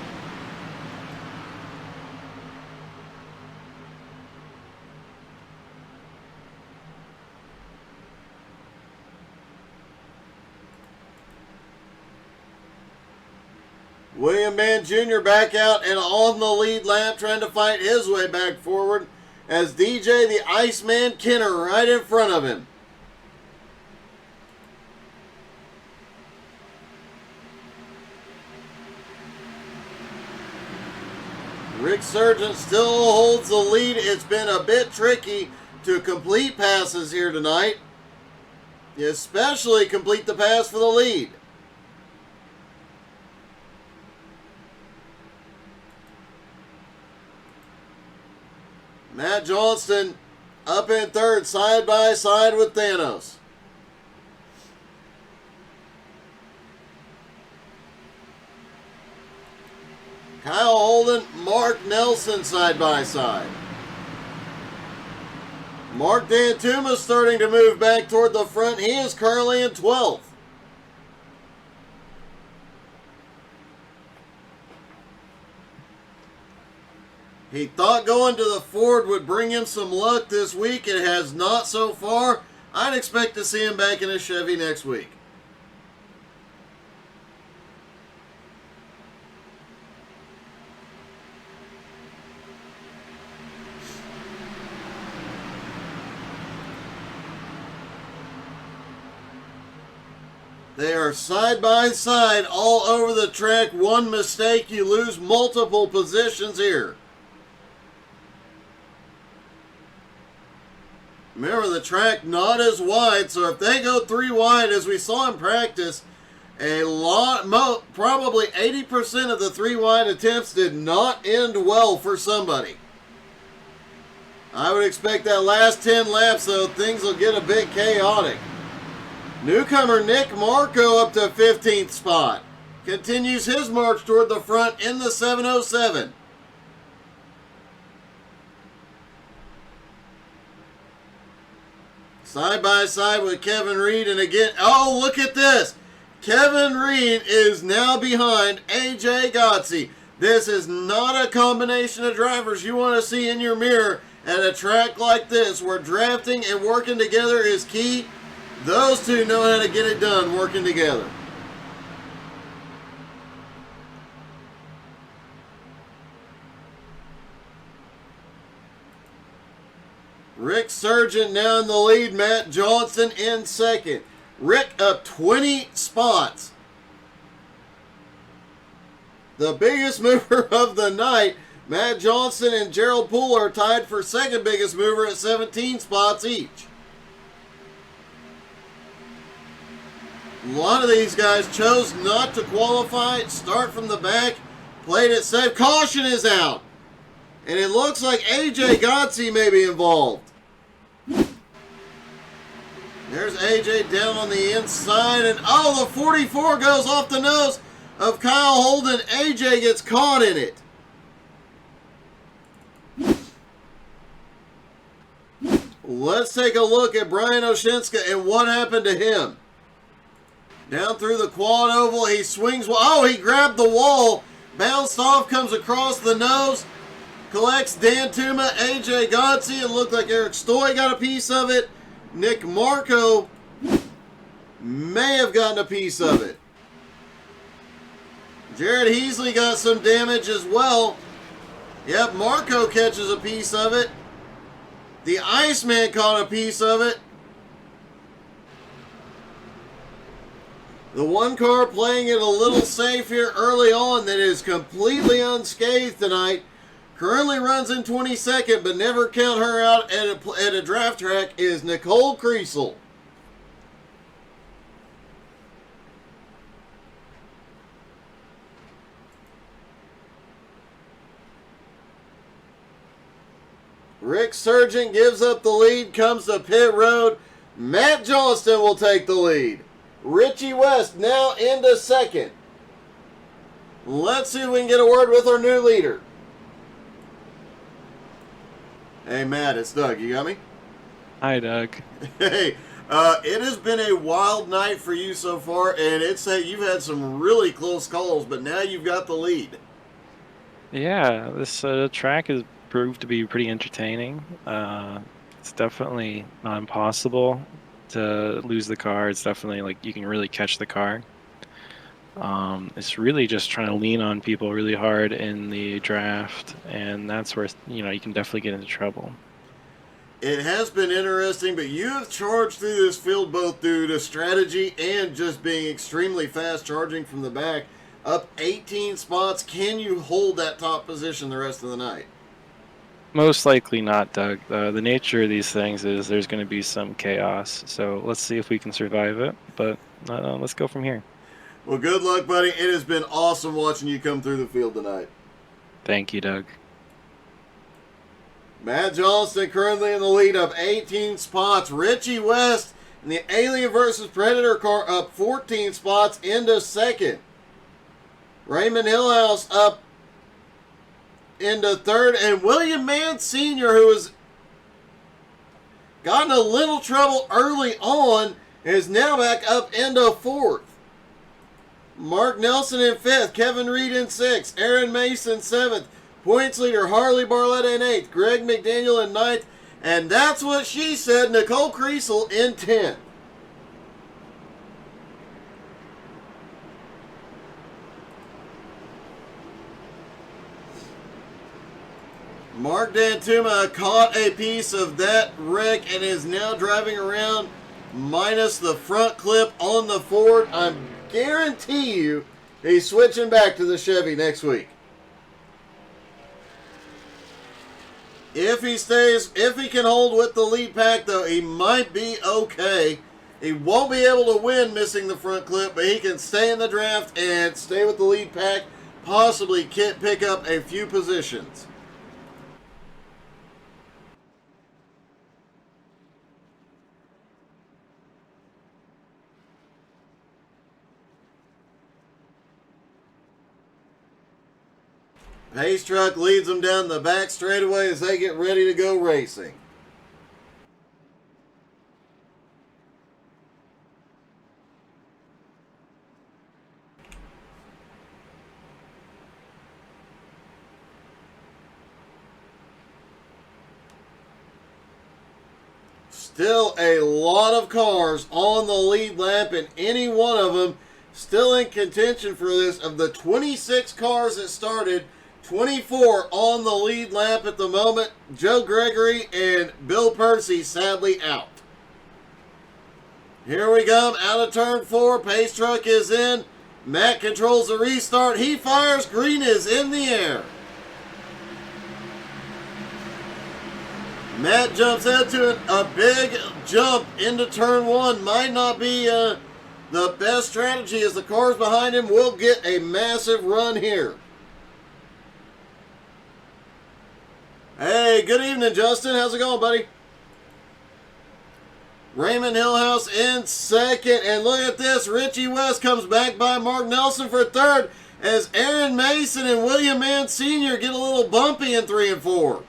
William Mann Jr. back out and on the lead lap, trying to fight his way back forward as DJ the Iceman Kenner right in front of him. Rick Sargent still holds the lead. It's been a bit tricky to complete passes here tonight, especially complete the pass for the lead. Matt Johnston up in third, side by side with Thanos. Kyle Holden, Mark Nelson side by side. Mark D'Antuma starting to move back toward the front. He is currently in 12th. He thought going to the Ford would bring him some luck this week. It has not so far. I'd expect to see him back in a Chevy next week. They are side by side all over the track. One mistake, you lose multiple positions here. Remember, the track not as wide, so if they go 3 wide, as we saw in practice, probably 80% of the 3 wide attempts did not end well for somebody. I would expect that last 10 laps, though, things will get a bit chaotic. Newcomer Nick Marco up to 15th spot. Continues his march toward the front in the 707. Side by side with Kevin Reed, and again, oh, look at this. Kevin Reed is now behind AJ Godsey. This is not a combination of drivers you want to see in your mirror at a track like this, where drafting and working together is key. Those two know how to get it done working together. Rick Sargent now in the lead. Matt Johnson in second. Rick up 20 spots. The biggest mover of the night, Matt Johnson and Gerald Poole, are tied for second biggest mover at 17 spots each. A lot of these guys chose not to qualify, start from the back, played it safe. Caution is out. And it looks like AJ Godsey may be involved. There's AJ down on the inside, and oh, the 44 goes off the nose of Kyle Holden. AJ gets caught in it. Let's take a look at Brian Oshinska and what happened to him. Down through the quad oval, he swings. Oh, he grabbed the wall. Bounced off, comes across the nose. Collects Dan Tuma, AJ Gotzi. It looked like Eric Stoy got a piece of it. Nick Marco may have gotten a piece of it. Jared Heasley got some damage as well. Yep, Marco catches a piece of it. The Iceman caught a piece of it. The one car playing it a little safe here early on that is completely unscathed tonight. Currently runs in 22nd, but never count her out at a draft track, is Nicole Kriesel. Rick Sargent gives up the lead, comes to pit road. Matt Johnston will take the lead. Richie West now into second. Let's see if we can get a word with our new leader. Hey, Matt, it's Doug. You got me? Hi, Doug. Hey, it has been a wild night for you so far, and you've had some really close calls, but now you've got the lead. Yeah, this track has proved to be pretty entertaining. It's definitely not impossible to lose the car. It's definitely like you can really catch the car. It's really just trying to lean on people really hard in the draft, and that's where you can definitely get into trouble. It has been interesting, but you have charged through this field both due to strategy and just being extremely fast charging from the back. Up 18 spots. Can you hold that top position the rest of the night? Most likely not, Doug. The nature of these things is there's going to be some chaos, so let's see if we can survive it, but let's go from here. Well, good luck, buddy. It has been awesome watching you come through the field tonight. Thank you, Doug. Matt Johnston currently in the lead, up 18 spots. Richie West in the Alien vs. Predator car up 14 spots into second. Raymond Hillhouse up into third. And William Mann Sr., who has gotten a little trouble early on, is now back up into fourth. Mark Nelson in fifth. Kevin Reed in sixth. Aaron Mason seventh. Points leader Harley Barletta in 8th, Greg McDaniel in 9th, and that's what she said, Nicole Kriesel in 10th. Mark Dantuma caught a piece of that wreck and is now driving around minus the front clip on the Ford. I guarantee you he's switching back to the Chevy next week. If he can hold with the lead pack, though, he might be okay. He won't be able to win missing the front clip, but he can stay in the draft and stay with the lead pack, possibly pick up a few positions. Pace Truck leads them down the back straightaway as they get ready to go racing. Still a lot of cars on the lead lap, and any one of them still in contention for this. Of the 26 cars that started, 24 on the lead lap at the moment. Joe Gregory and Bill Percy sadly out. Here we go, out of turn 4. Pace Truck is in. Matt controls the restart. He fires. Green is in the air. Matt jumps into a big jump into turn 1. Might not be the best strategy, as the cars behind him will get a massive run here. Hey, good evening, Justin. How's it going, buddy? Raymond Hillhouse in second. And look at this. Richie West comes back by Mark Nelson for third, as Aaron Mason and William Mann Sr. get a little bumpy in 3 and 4.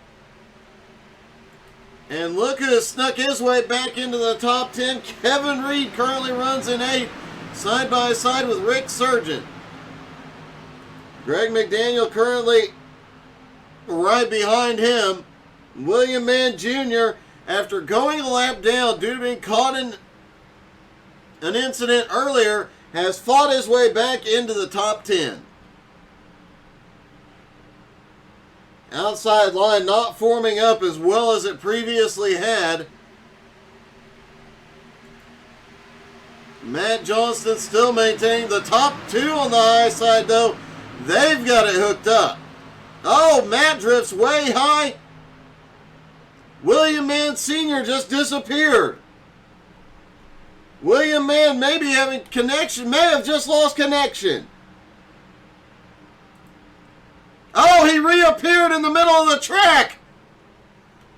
And look who has snuck his way back into the top 10. Kevin Reed currently runs in 8th. side by side with Rick Sargent. Greg McDaniel currently right behind him. William Mann Jr., after going a lap down due to being caught in an incident earlier, has fought his way back into the top 10. Outside line not forming up as well as it previously had. Matt Johnston still maintaining the top 2 on the high side, though. They've got it hooked up. Oh, Matt drifts way high. William Mann Sr. just disappeared. William Mann may be having connection, may have just lost connection. Oh, he reappeared in the middle of the track.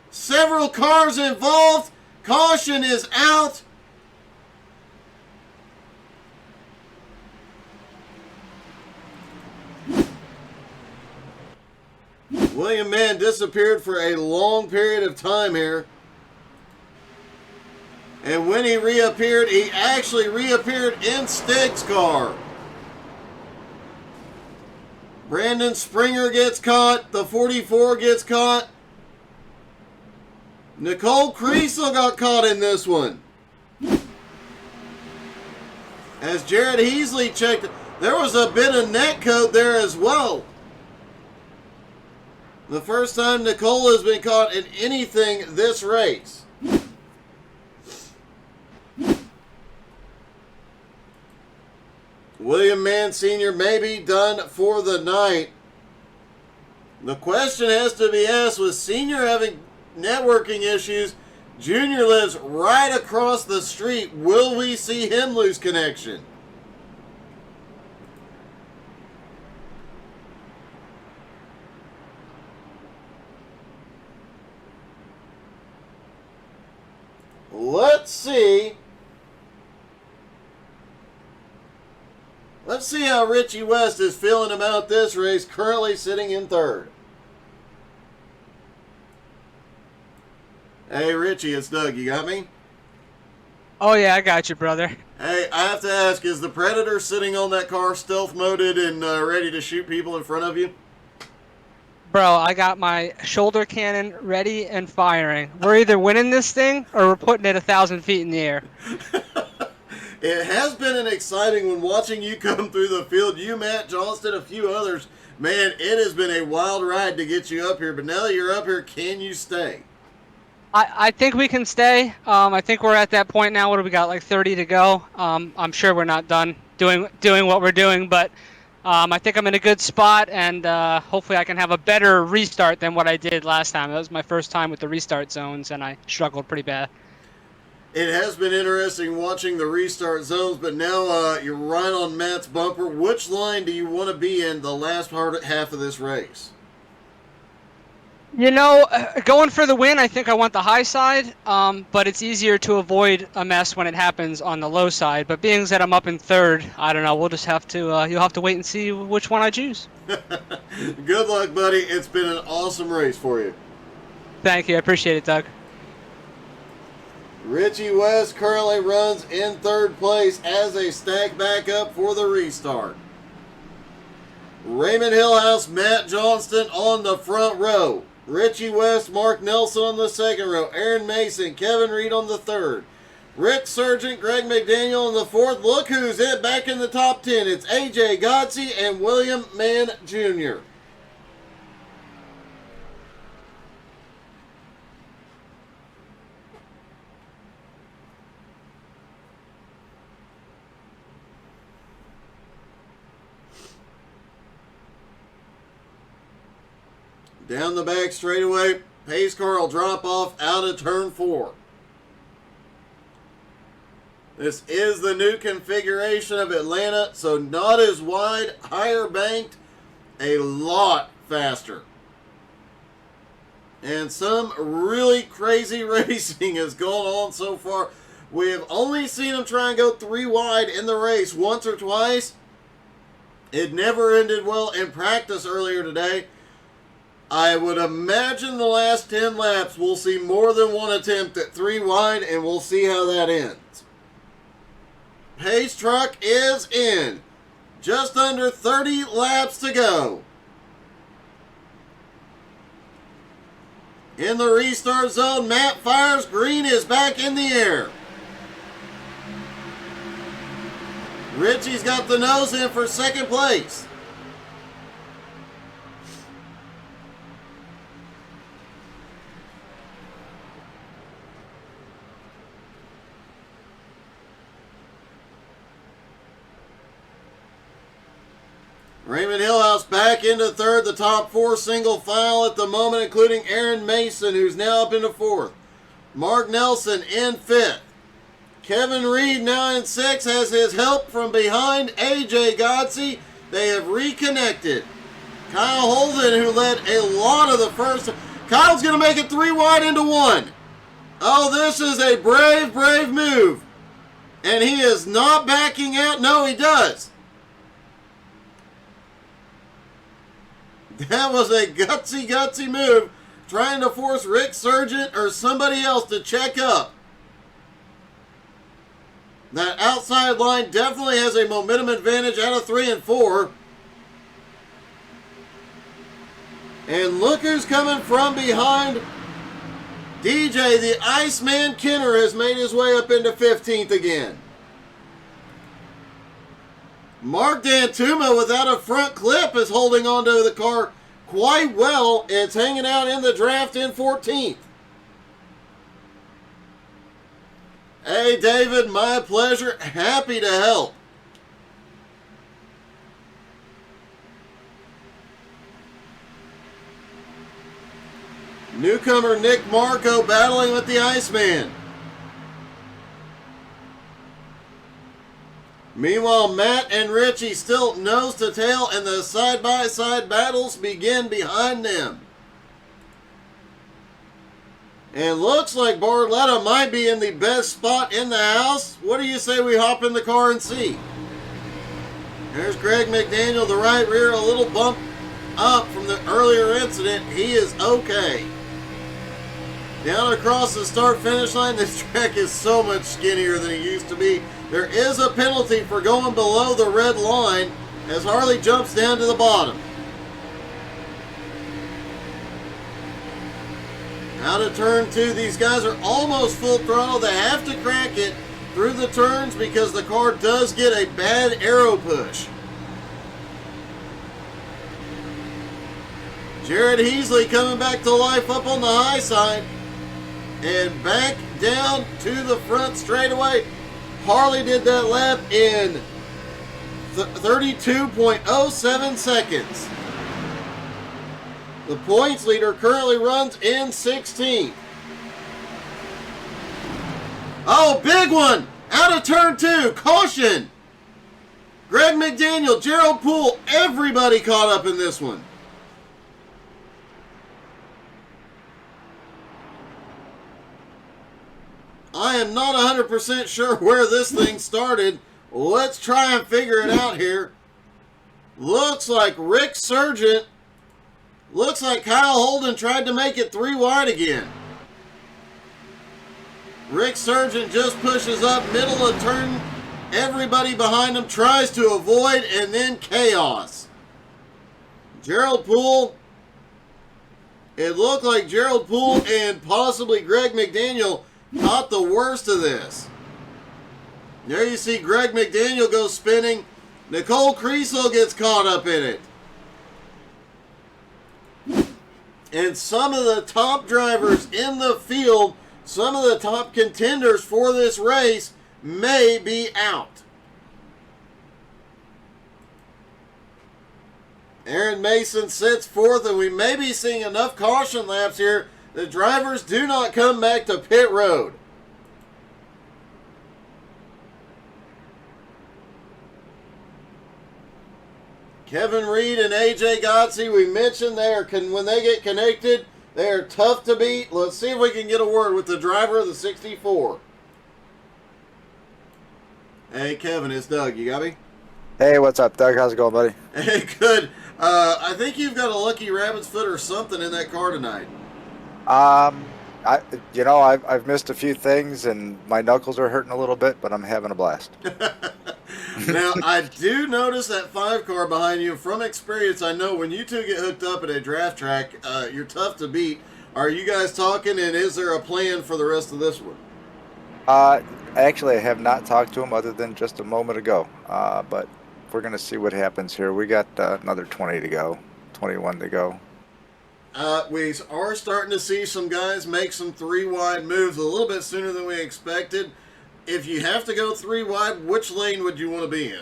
Several cars involved. Caution is out. William Mann disappeared for a long period of time here. And when he reappeared, he actually reappeared in Stig's car. Brandon Springer gets caught. The 44 gets caught. Nicole Creasel got caught in this one. As Jared Heasley checked, there was a bit of net code there as well. The first time Nicole has been caught in anything this race. William Mann Sr. may be done for the night. The question has to be asked, with Sr. having networking issues, Jr. lives right across the street. Will we see him lose connection? Let's see. Let's see how Richie West is feeling about this race, currently sitting in third. Hey, Richie, it's Doug. You got me? Oh, yeah, I got you, brother. Hey, I have to ask, is the Predator sitting on that car stealth moded and ready to shoot people in front of you? Bro, I got my shoulder cannon ready and firing. We're either winning this thing or we're putting it 1,000 feet in the air. It has been an exciting one watching you come through the field. You, Matt Johnston, a few others. Man, it has been a wild ride to get you up here. But now that you're up here, can you stay? I think we can stay. I think we're at that point now. What do we got, like 30 to go? I'm sure we're not done doing what we're doing, but I think I'm in a good spot, and hopefully I can have a better restart than what I did last time. That was my first time with the restart zones, and I struggled pretty bad. It has been interesting watching the restart zones, but now you're right on Matt's bumper. Which line do you want to be in the last half of this race? You know, going for the win, I think I want the high side, but it's easier to avoid a mess when it happens on the low side. But being that I'm up in third, I don't know. We'll just have to, you'll have to wait and see which one I choose. Good luck, buddy. It's been an awesome race for you. Thank you. I appreciate it, Doug. Richie West currently runs in third place as a stack backup for the restart. Raymond Hillhouse, Matt Johnston on the front row. Richie West, Mark Nelson on the second row. Aaron Mason, Kevin Reed on the third. Rick Sargent, Greg McDaniel on the fourth. Look who's back in the top 10. It's AJ Godsey and William Mann Jr. Down the back straightaway, pace car will drop off out of turn 4. This is the new configuration of Atlanta, so not as wide, higher banked, a lot faster. And some really crazy racing has gone on so far. We have only seen them try and go 3 wide in the race once or twice. It never ended well in practice earlier today. I would imagine the last 10 laps we'll see more than one attempt at 3 wide, and we'll see how that ends. pace truck is in. Just under 30 laps to go. In the restart zone, Matt fires. Green is back in the air. Richie's got the nose in for second place. Raymond Hillhouse back into third. The top four single file at the moment, including Aaron Mason, who's now up into fourth. Mark Nelson in fifth. Kevin Reed now in sixth, has his help from behind AJ Godsey. They have reconnected. Kyle Holden, who led a lot of the first. Kyle's going to make it 3 wide into 1. Oh, this is a brave, brave move. And he is not backing out. No, he does. That was a gutsy, gutsy move, trying to force Rick Sargent or somebody else to check up. That outside line definitely has a momentum advantage out of 3 and 4. And look who's coming from behind. DJ, the Iceman Kenner, has made his way up into 15th again. Mark Dantuma, without a front clip, is holding onto the car quite well. It's hanging out in the draft in 14th. Hey, David, my pleasure. Happy to help. Newcomer Nick Marco battling with the Iceman. Meanwhile, Matt and Richie still nose to tail, and the side-by-side battles begin behind them. And looks like Barletta might be in the best spot in the house. What do you say we hop in the car and see? There's Greg McDaniel, the right rear, a little bump up from the earlier incident. He is okay. Down across the start-finish line, this track is so much skinnier than it used to be. There is a penalty for going below the red line as Harley jumps down to the bottom. Out of turn 2, these guys are almost full throttle. They have to crank it through the turns because the car does get a bad aero push. Jared Heasley coming back to life up on the high side and back down to the front straightaway. Harley did that lap in 32.07 seconds. The points leader currently runs in 16th. Oh, big one! Out of turn 2, caution! Greg McDaniel, Gerald Poole, everybody caught up in this one. I am not 100% sure where this thing started. Let's try and figure it out here. Looks like Rick Sargent. Looks like Kyle Holden tried to make it 3 wide again. Rick Sargent just pushes up middle of turn. Everybody behind him tries to avoid, and then chaos. Gerald Poole. It looked like Gerald Poole and possibly Greg McDaniel caught the worst of this. There you see Greg McDaniel go spinning. Nicole Creasel gets caught up in it. And some of the top drivers in the field, some of the top contenders for this race, may be out. Aaron Mason sits fourth, and we may be seeing enough caution laps here. The drivers do not come back to pit road. Kevin Reed and AJ Godsey, we mentioned when they get connected, they are tough to beat. Let's see if we can get a word with the driver of the 64. Hey, Kevin, it's Doug. You got me? Hey, what's up, Doug? How's it going, buddy? Hey, good. I think you've got a lucky rabbit's foot or something in that car tonight. I've missed a few things and my knuckles are hurting a little bit, but I'm having a blast. Now, I do notice that 5 car behind you. From experience, I know when you two get hooked up at a draft track, you're tough to beat. Are you guys talking, and is there a plan for the rest of this one? Actually, I have not talked to him other than just a moment ago. But we're going to see what happens here. We got another 20 to go, 21 to go. We are starting to see some guys make some 3-wide moves a little bit sooner than we expected. If you have to go 3-wide, which lane would you want to be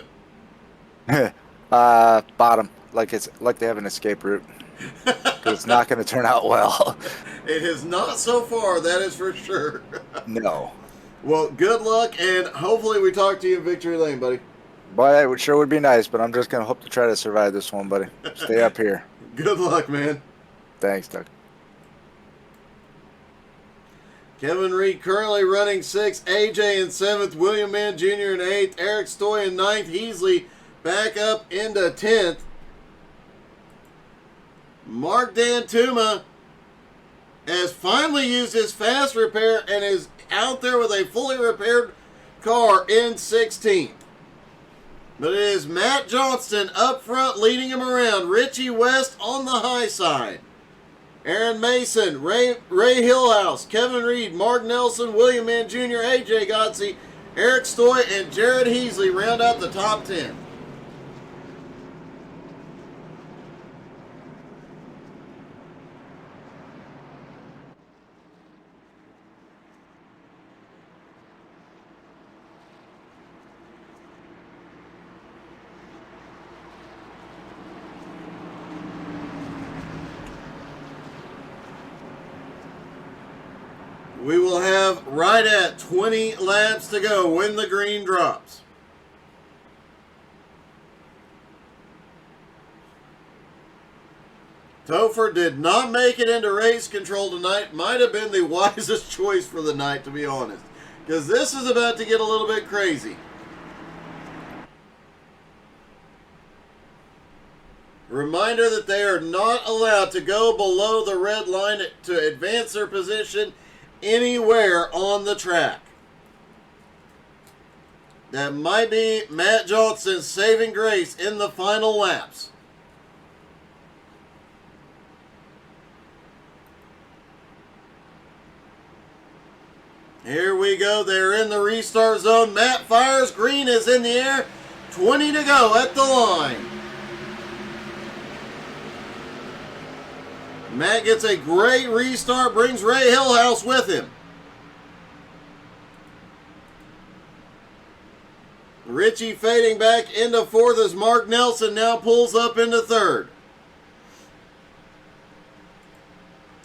in? Bottom, like they have an escape route. 'Cause it's not going to turn out well. It has not so far, that is for sure. No. Well, good luck, and hopefully we talk to you in Victory Lane, buddy. Boy, it sure would be nice, but I'm just going to hope to try to survive this one, buddy. Stay up here. Good luck, man. Thanks, Doug. Kevin Reed currently running 6th, AJ in 7th, William Mann Jr. in 8th, Eric Stoy in 9th, Heasley back up into 10th. Mark Dantuma has finally used his fast repair and is out there with a fully repaired car in 16th. But it is Matt Johnston up front leading him around. Richie West on the high side. Aaron Mason, Ray Hillhouse, Kevin Reed, Mark Nelson, William Mann Jr., AJ Godsey, Eric Stoy, and Jared Heasley round out the top 10. We will have right at 20 laps to go when the green drops. Topher did not make it into race control tonight. Might have been the wisest choice for the night, to be honest. Because this is about to get a little bit crazy. Reminder that they are not allowed to go below the red line to advance their position anywhere on the track. That might be Matt Johnston's saving grace in the final laps. Here we go. They're in the restart zone. Matt fires. Green is in the air. 20 to go at the line. Matt gets a great restart, brings Ray Hillhouse with him. Richie fading back into 4th as Mark Nelson now pulls up into 3rd.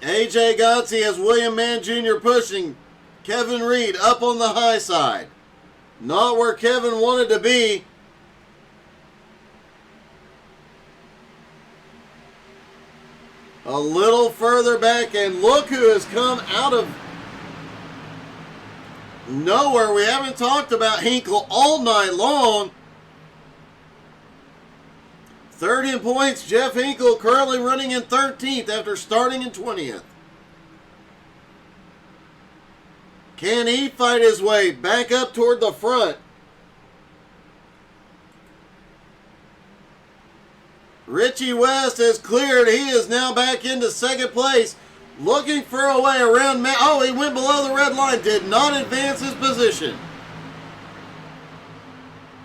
AJ Godsey has William Mann Jr. pushing. Kevin Reed up on the high side. Not where Kevin wanted to be. A little further back, and look who has come out of nowhere. We haven't talked about Hinkle all night long. 3rd in points, Jeff Hinkle currently running in 13th after starting in 20th. Can he fight his way back up toward the front? Richie West has cleared. He is now back into 2nd place. Looking for a way around Matt. Oh, he went below the red line. Did not advance his position.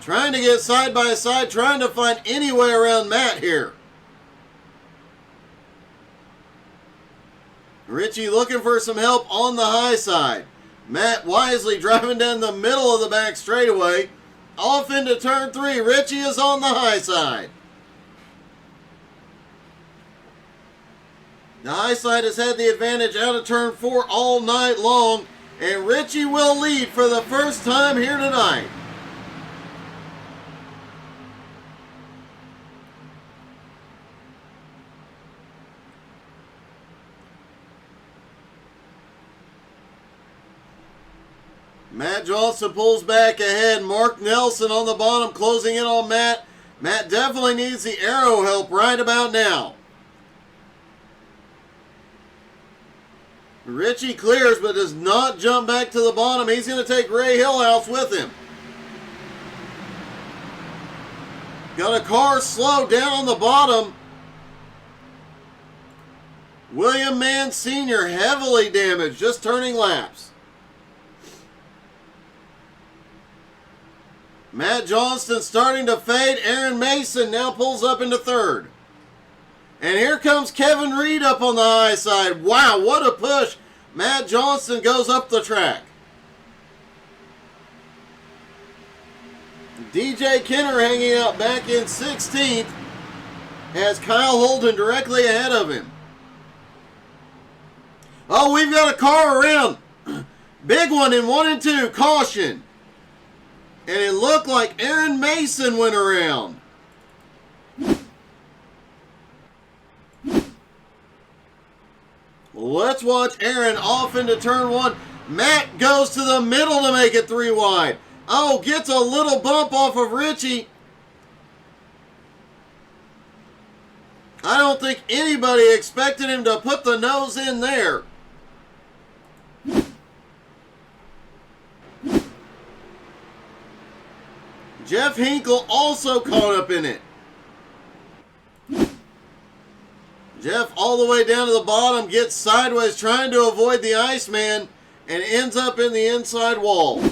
Trying to get side by side. Trying to find any way around Matt here. Richie looking for some help on the high side. Matt wisely driving down the middle of the back straightaway. Off into turn 3. Richie is on the high side. The high side has had the advantage out of turn 4 all night long, and Richie will lead for the first time here tonight. Matt Johnston pulls back ahead. Mark Nelson on the bottom closing in on Matt. Matt definitely needs the aero help right about now. Richie clears but does not jump back to the bottom. He's going to take Ray Hillhouse with him. Got a car slow down on the bottom. William Mann Sr. heavily damaged, just turning laps. Matt Johnston starting to fade. Aaron Mason now pulls up into third. And here comes Kevin Reed up on the high side. Wow, what a push. Matt Johnston goes up the track. DJ Kenner hanging out back in 16th. Has Kyle Holden directly ahead of him. Oh, we've got a car around. Big one in 1 and 2. Caution. And it looked like Aaron Mason went around. Let's watch Aaron off into turn 1. Matt goes to the middle to make it 3 wide. Oh, gets a little bump off of Richie. I don't think anybody expected him to put the nose in there. Jeff Hinkle also caught up in it. Jeff all the way down to the bottom, gets sideways trying to avoid the Iceman and ends up in the inside wall.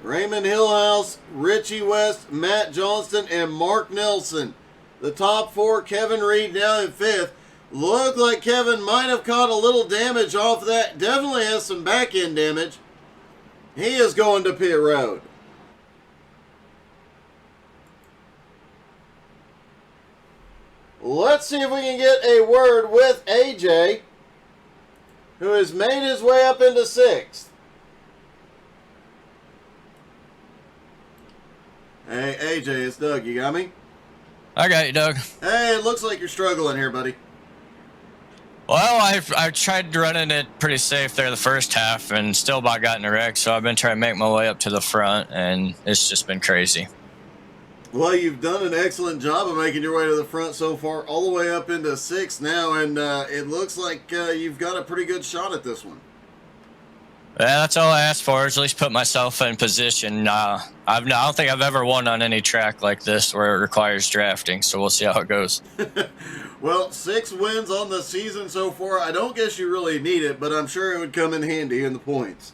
Raymond Hillhouse, Richie West, Matt Johnston, and Mark Nelson. The top 4, Kevin Reed down in 5th. Looked like Kevin might have caught a little damage off that. Definitely has some back end damage. He is going to pit road. Let's see if we can get a word with AJ, who has made his way up into 6th. Hey, AJ, it's Doug. You got me? I got you, Doug. Hey, it looks like you're struggling here, buddy. Well, I tried running it pretty safe there the first half and still about got in a wreck, so I've been trying to make my way up to the front, and it's just been crazy. Well, you've done an excellent job of making your way to the front so far, all the way up into 6th now, and it looks like you've got a pretty good shot at this one. Yeah, that's all I asked for, is at least put myself in position. I don't think I've ever won on any track like this where it requires drafting, so we'll see how it goes. Well, 6 wins on the season so far. I don't guess you really need it, but I'm sure it would come in handy in the points.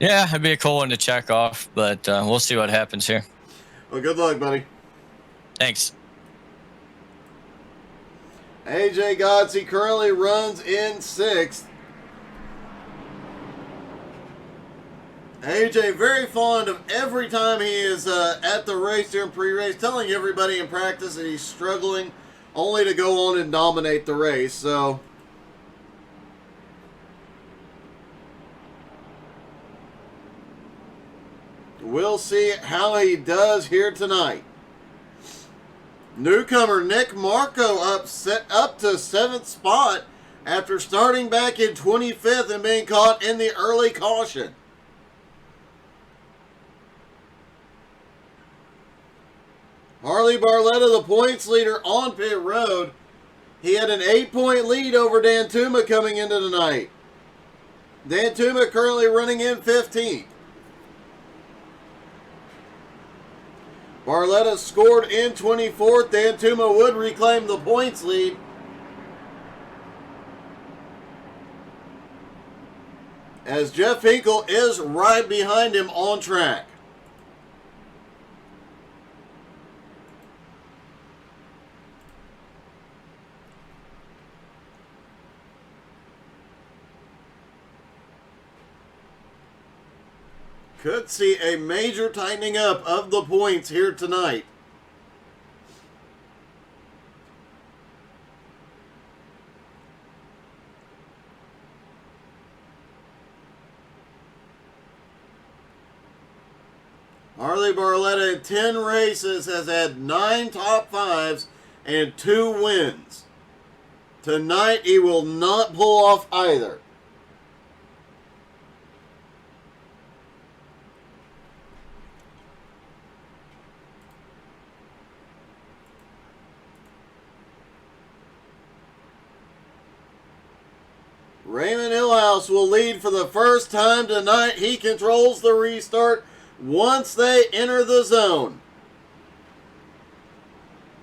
Yeah, it'd be a cool one to check off, but we'll see what happens here. Well, good luck, buddy. Thanks. AJ Godsey currently runs in 6th. AJ very fond of every time he is at the race during pre-race, telling everybody in practice that he's struggling only to go on and dominate the race. So we'll see how he does here tonight. Newcomer Nick Marco up to 7th spot after starting back in 25th and being caught in the early caution. Harley Barletta, the points leader on pit road. He had an 8-point lead over Dan Tuma coming into tonight. Dan Tuma currently running in 15th. Barletta scored in 24th. Dan Tuma would reclaim the points lead. As Jeff Hinkle is right behind him on track. Could see a major tightening up of the points here tonight. Harley Barletta in 10 races has had 9 top 5s and 2 wins. Tonight he will not pull off either. Raymond Hillhouse will lead for the first time tonight. He controls the restart once they enter the zone.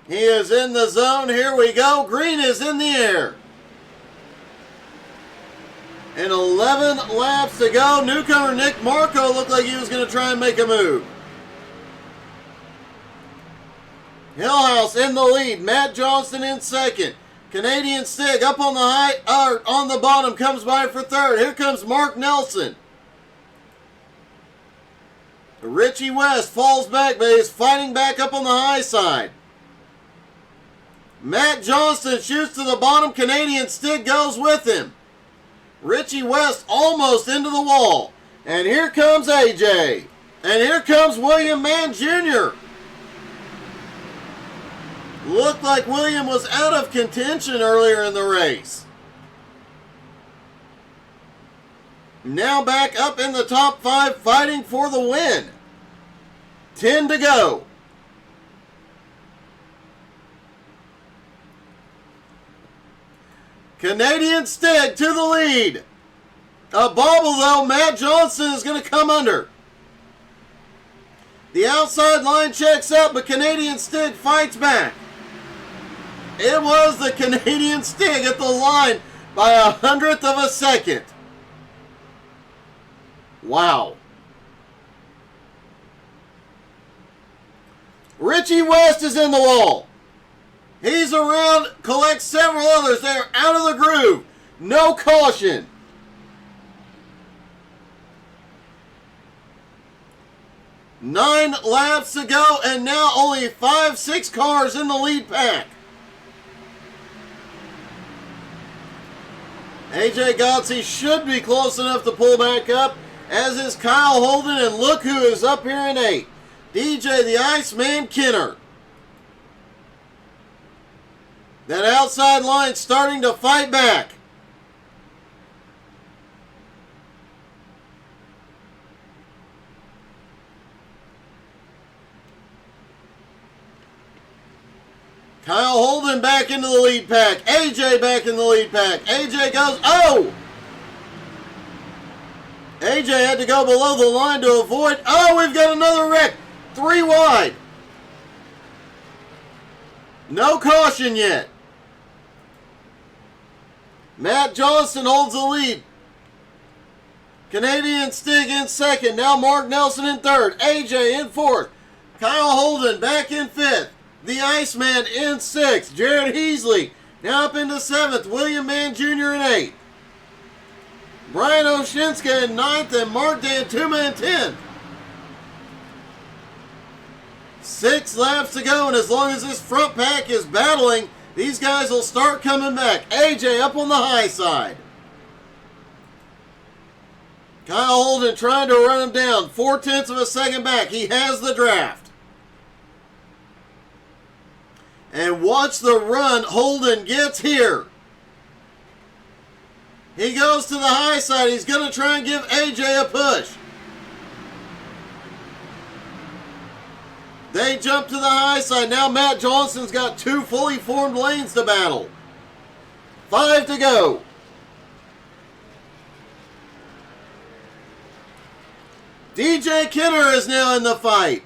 He is in the zone. Here we go. Green is in the air. And 11 laps to go. Newcomer Nick Marco looked like he was going to try and make a move. Hillhouse in the lead. Matt Johnston in second. Canadian Stig up on the bottom, comes by for third. Here comes Mark Nelson. Richie West falls back, but is fighting back up on the high side. Matt Johnston shoots to the bottom. Canadian Stig goes with him. Richie West almost into the wall. And here comes AJ. And here comes William Mann Jr. Looked like William was out of contention earlier in the race. Now back up in the top 5, fighting for the win. 10 to go. Canadian Stig to the lead. A bobble though. Matt Johnson is going to come under. The outside line checks up, but Canadian Stig fights back. It was the Canadian Stig at the line by 1/100th of a second. Wow. Richie West is in the wall. He's around, collects several others. They're out of the groove. No caution. Nine laps to go, and now only 5-6 cars in the lead pack. AJ Gotze should be close enough to pull back up, as is Kyle Holden, and look who is up here in 8. DJ the Iceman Kenner. That outside line starting to fight back. Kyle Holden back into the lead pack. AJ back in the lead pack. AJ goes, oh! AJ had to go below the line to avoid, oh, we've got another wreck. 3 wide. No caution yet. Matt Johnston holds the lead. Canadian Stig in second. Now Mark Nelson in third. AJ in fourth. Kyle Holden back in fifth. The Iceman in sixth. Jared Heasley now up into seventh. William Mann Jr. in eighth. Brian Oshinska in ninth, and Mark Dantuma in 10th. 6 laps to go, and as long as this front pack is battling, these guys will start coming back. AJ up on the high side. Kyle Holden trying to run him down. 0.4 of a second back. He has the draft. And watch the run Holden gets here. He goes to the high side. He's going to try and give AJ a push. They jump to the high side. Now Matt Johnston's got 2 fully formed lanes to battle. 5 to go. DJ Kenner is now in the fight.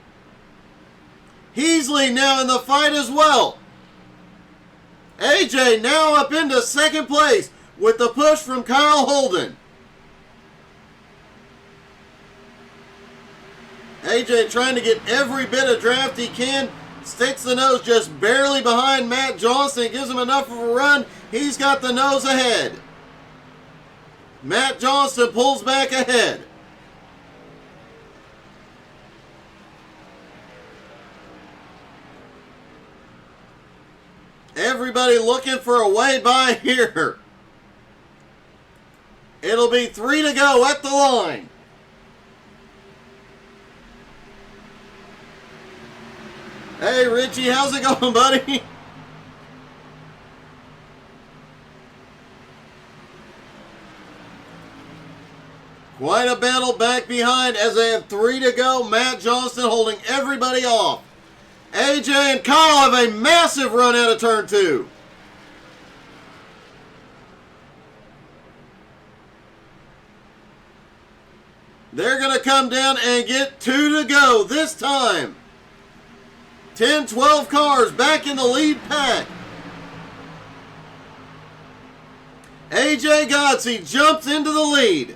Heasley now in the fight as well. AJ now up into second place with the push from Kyle Holden. AJ trying to get every bit of draft he can. Sticks the nose just barely behind Matt Johnston. Gives him enough of a run. He's got the nose ahead. Matt Johnston pulls back ahead. Everybody looking for a way by here. It'll be 3 to go at the line. Hey, Richie, how's it going, buddy? Quite a battle back behind as they have 3 to go. Matt Johnston holding everybody off. AJ and Kyle have a massive run out of turn 2. They're going to come down and get 2 to go this time. 10, 12 cars back in the lead pack. AJ Godsey jumps into the lead.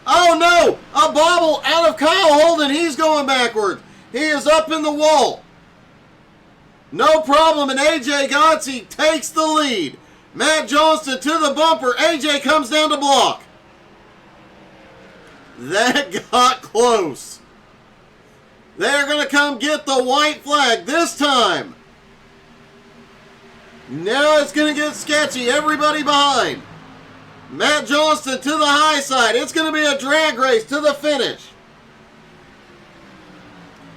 Oh no! A bobble out of Kyle Holden. He's going backwards. He is up in the wall. No problem, and AJ Godsey takes the lead. Matt Johnston to the bumper. AJ comes down to block. That got close. They're going to come get the white flag this time. Now it's going to get sketchy. Everybody behind. Matt Johnston to the high side. It's going to be a drag race to the finish.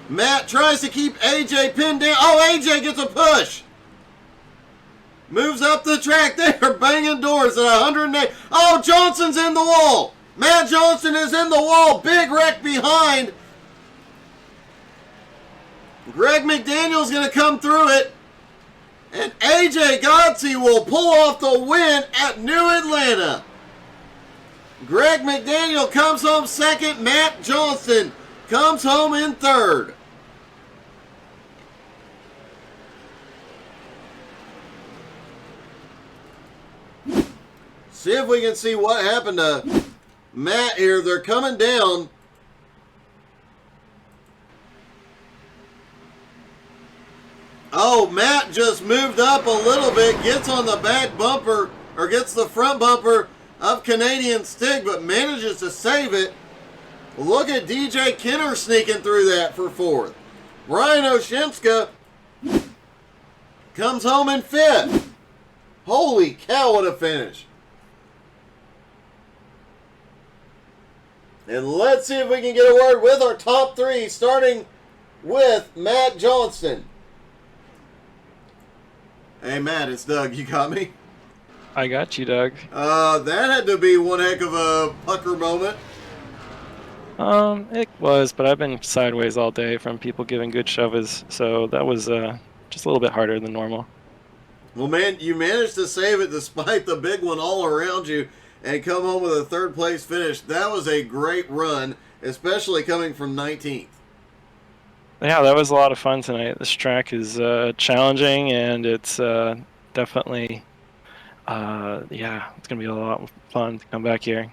Matt tries to keep AJ pinned down. Oh, AJ gets a push. Moves up the track. They're banging doors at 108. Oh, Johnson's in the wall. Matt Johnston is in the wall. Big wreck behind. Greg McDaniel's going to come through it. And AJ Godsey will pull off the win at New Atlanta. Greg McDaniel comes home second. Matt Johnston comes home in third. See if we can see what happened to Matt here. They're coming down. Oh, Matt just moved up a little bit, gets on the back bumper, or gets the front bumper of Canadian Stig, but manages to save it. Look at DJ Kenner sneaking through that for fourth. Brian Oshimska comes home in fifth. Holy cow, what a finish. And let's see if we can get a word with our top three, starting with Matt Johnston. Hey, Matt, it's Doug. You got me? I got you, Doug. That had to be one heck of a pucker moment. It was, but I've been sideways all day from people giving good shoves, so that was just a little bit harder than normal. Well, man, you managed to save it despite the big one all around you and come home with a third-place finish. That was a great run, especially coming from 19th. Yeah, that was a lot of fun tonight. This track is challenging, and it's definitely, it's going to be a lot of fun to come back here.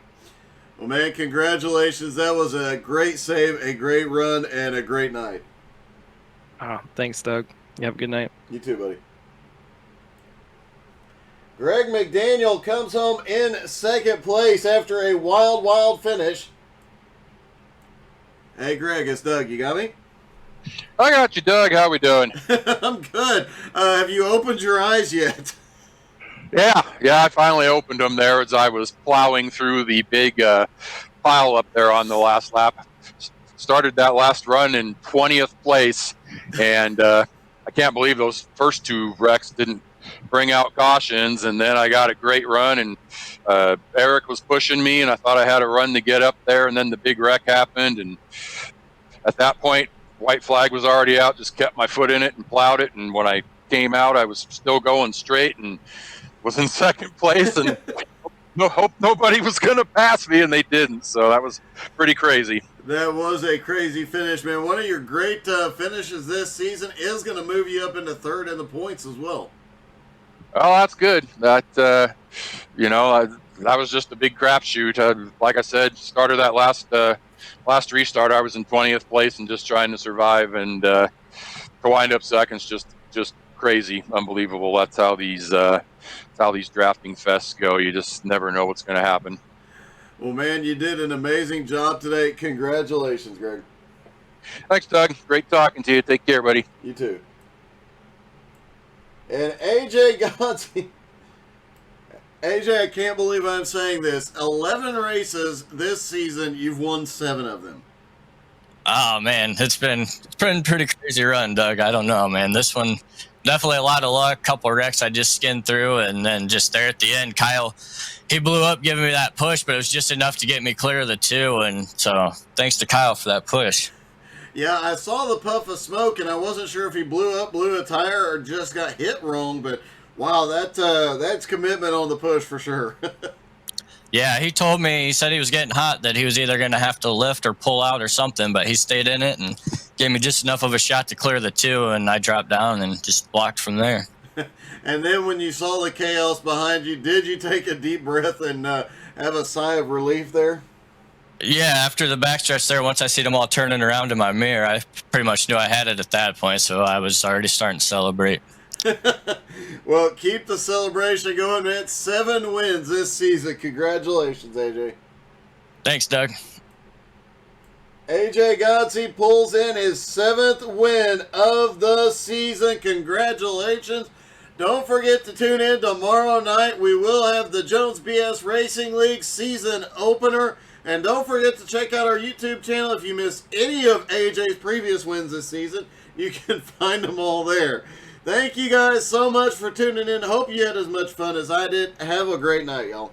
Well, man, congratulations. That was a great save, a great run, and a great night. Oh, thanks, Doug. You have a good night. You too, buddy. Greg McDaniel comes home in second place after a wild, wild finish. Hey, Greg, it's Doug. You got me? I got you, Doug. How we doing? I'm good. Have you opened your eyes yet? Yeah, I finally opened them there as I was plowing through the big pile up there on the last lap. Started that last run in 20th place, and I can't believe those first two wrecks didn't bring out cautions, and then I got a great run, and Eric was pushing me, and I thought I had a run to get up there, and then the big wreck happened, and at that point, white flag was already out, just kept my foot in it and plowed it, and when I came out, I was still going straight and was in second place, and hope nobody was going to pass me, and they didn't, so that was pretty crazy. That was a crazy finish, man. One of your great finishes this season is going to move you up into third in the points as well. Oh, that's good. That, that was just a big crapshoot. Like I said, started that last restart, I was in 20th place and just trying to survive, and to wind up seconds, just crazy, unbelievable. That's how these drafting fests go. You just never know what's going to happen. Well, man, you did an amazing job today. Congratulations, Greg. Thanks, Doug. Great talking to you. Take care, buddy. You too. And AJ Godsey. AJ, I can't believe I'm saying this. 11 races this season, you've won 7 of them. Oh, man, it's been a pretty crazy run, Doug. I don't know, man. This one, definitely a lot of luck. Couple wrecks I just skinned through, and then just there at the end, Kyle, he blew up giving me that push, but it was just enough to get me clear of the 2, and so thanks to Kyle for that push. Yeah, I saw the puff of smoke, and I wasn't sure if he blew a tire, or just got hit wrong, but wow, that's commitment on the push for sure. Yeah, he told me, he said he was getting hot, that he was either going to have to lift or pull out or something, but he stayed in it and gave me just enough of a shot to clear the 2, and I dropped down and just blocked from there. And then when you saw the chaos behind you, did you take a deep breath and have a sigh of relief there? Yeah, after the backstretch there, once I see them all turning around in my mirror, I pretty much knew I had it at that point, so I was already starting to celebrate. Well, keep the celebration going, man. 7 wins this season. Congratulations, AJ. Thanks, Doug. AJ Godsey pulls in his 7th win of the season. Congratulations. Don't forget to tune in tomorrow night. We will have the Jones BS Racing League season opener. And don't forget to check out our YouTube channel. If you missed any of AJ's previous wins this season, you can find them all there. Thank you guys so much for tuning in. Hope you had as much fun as I did. Have a great night, y'all.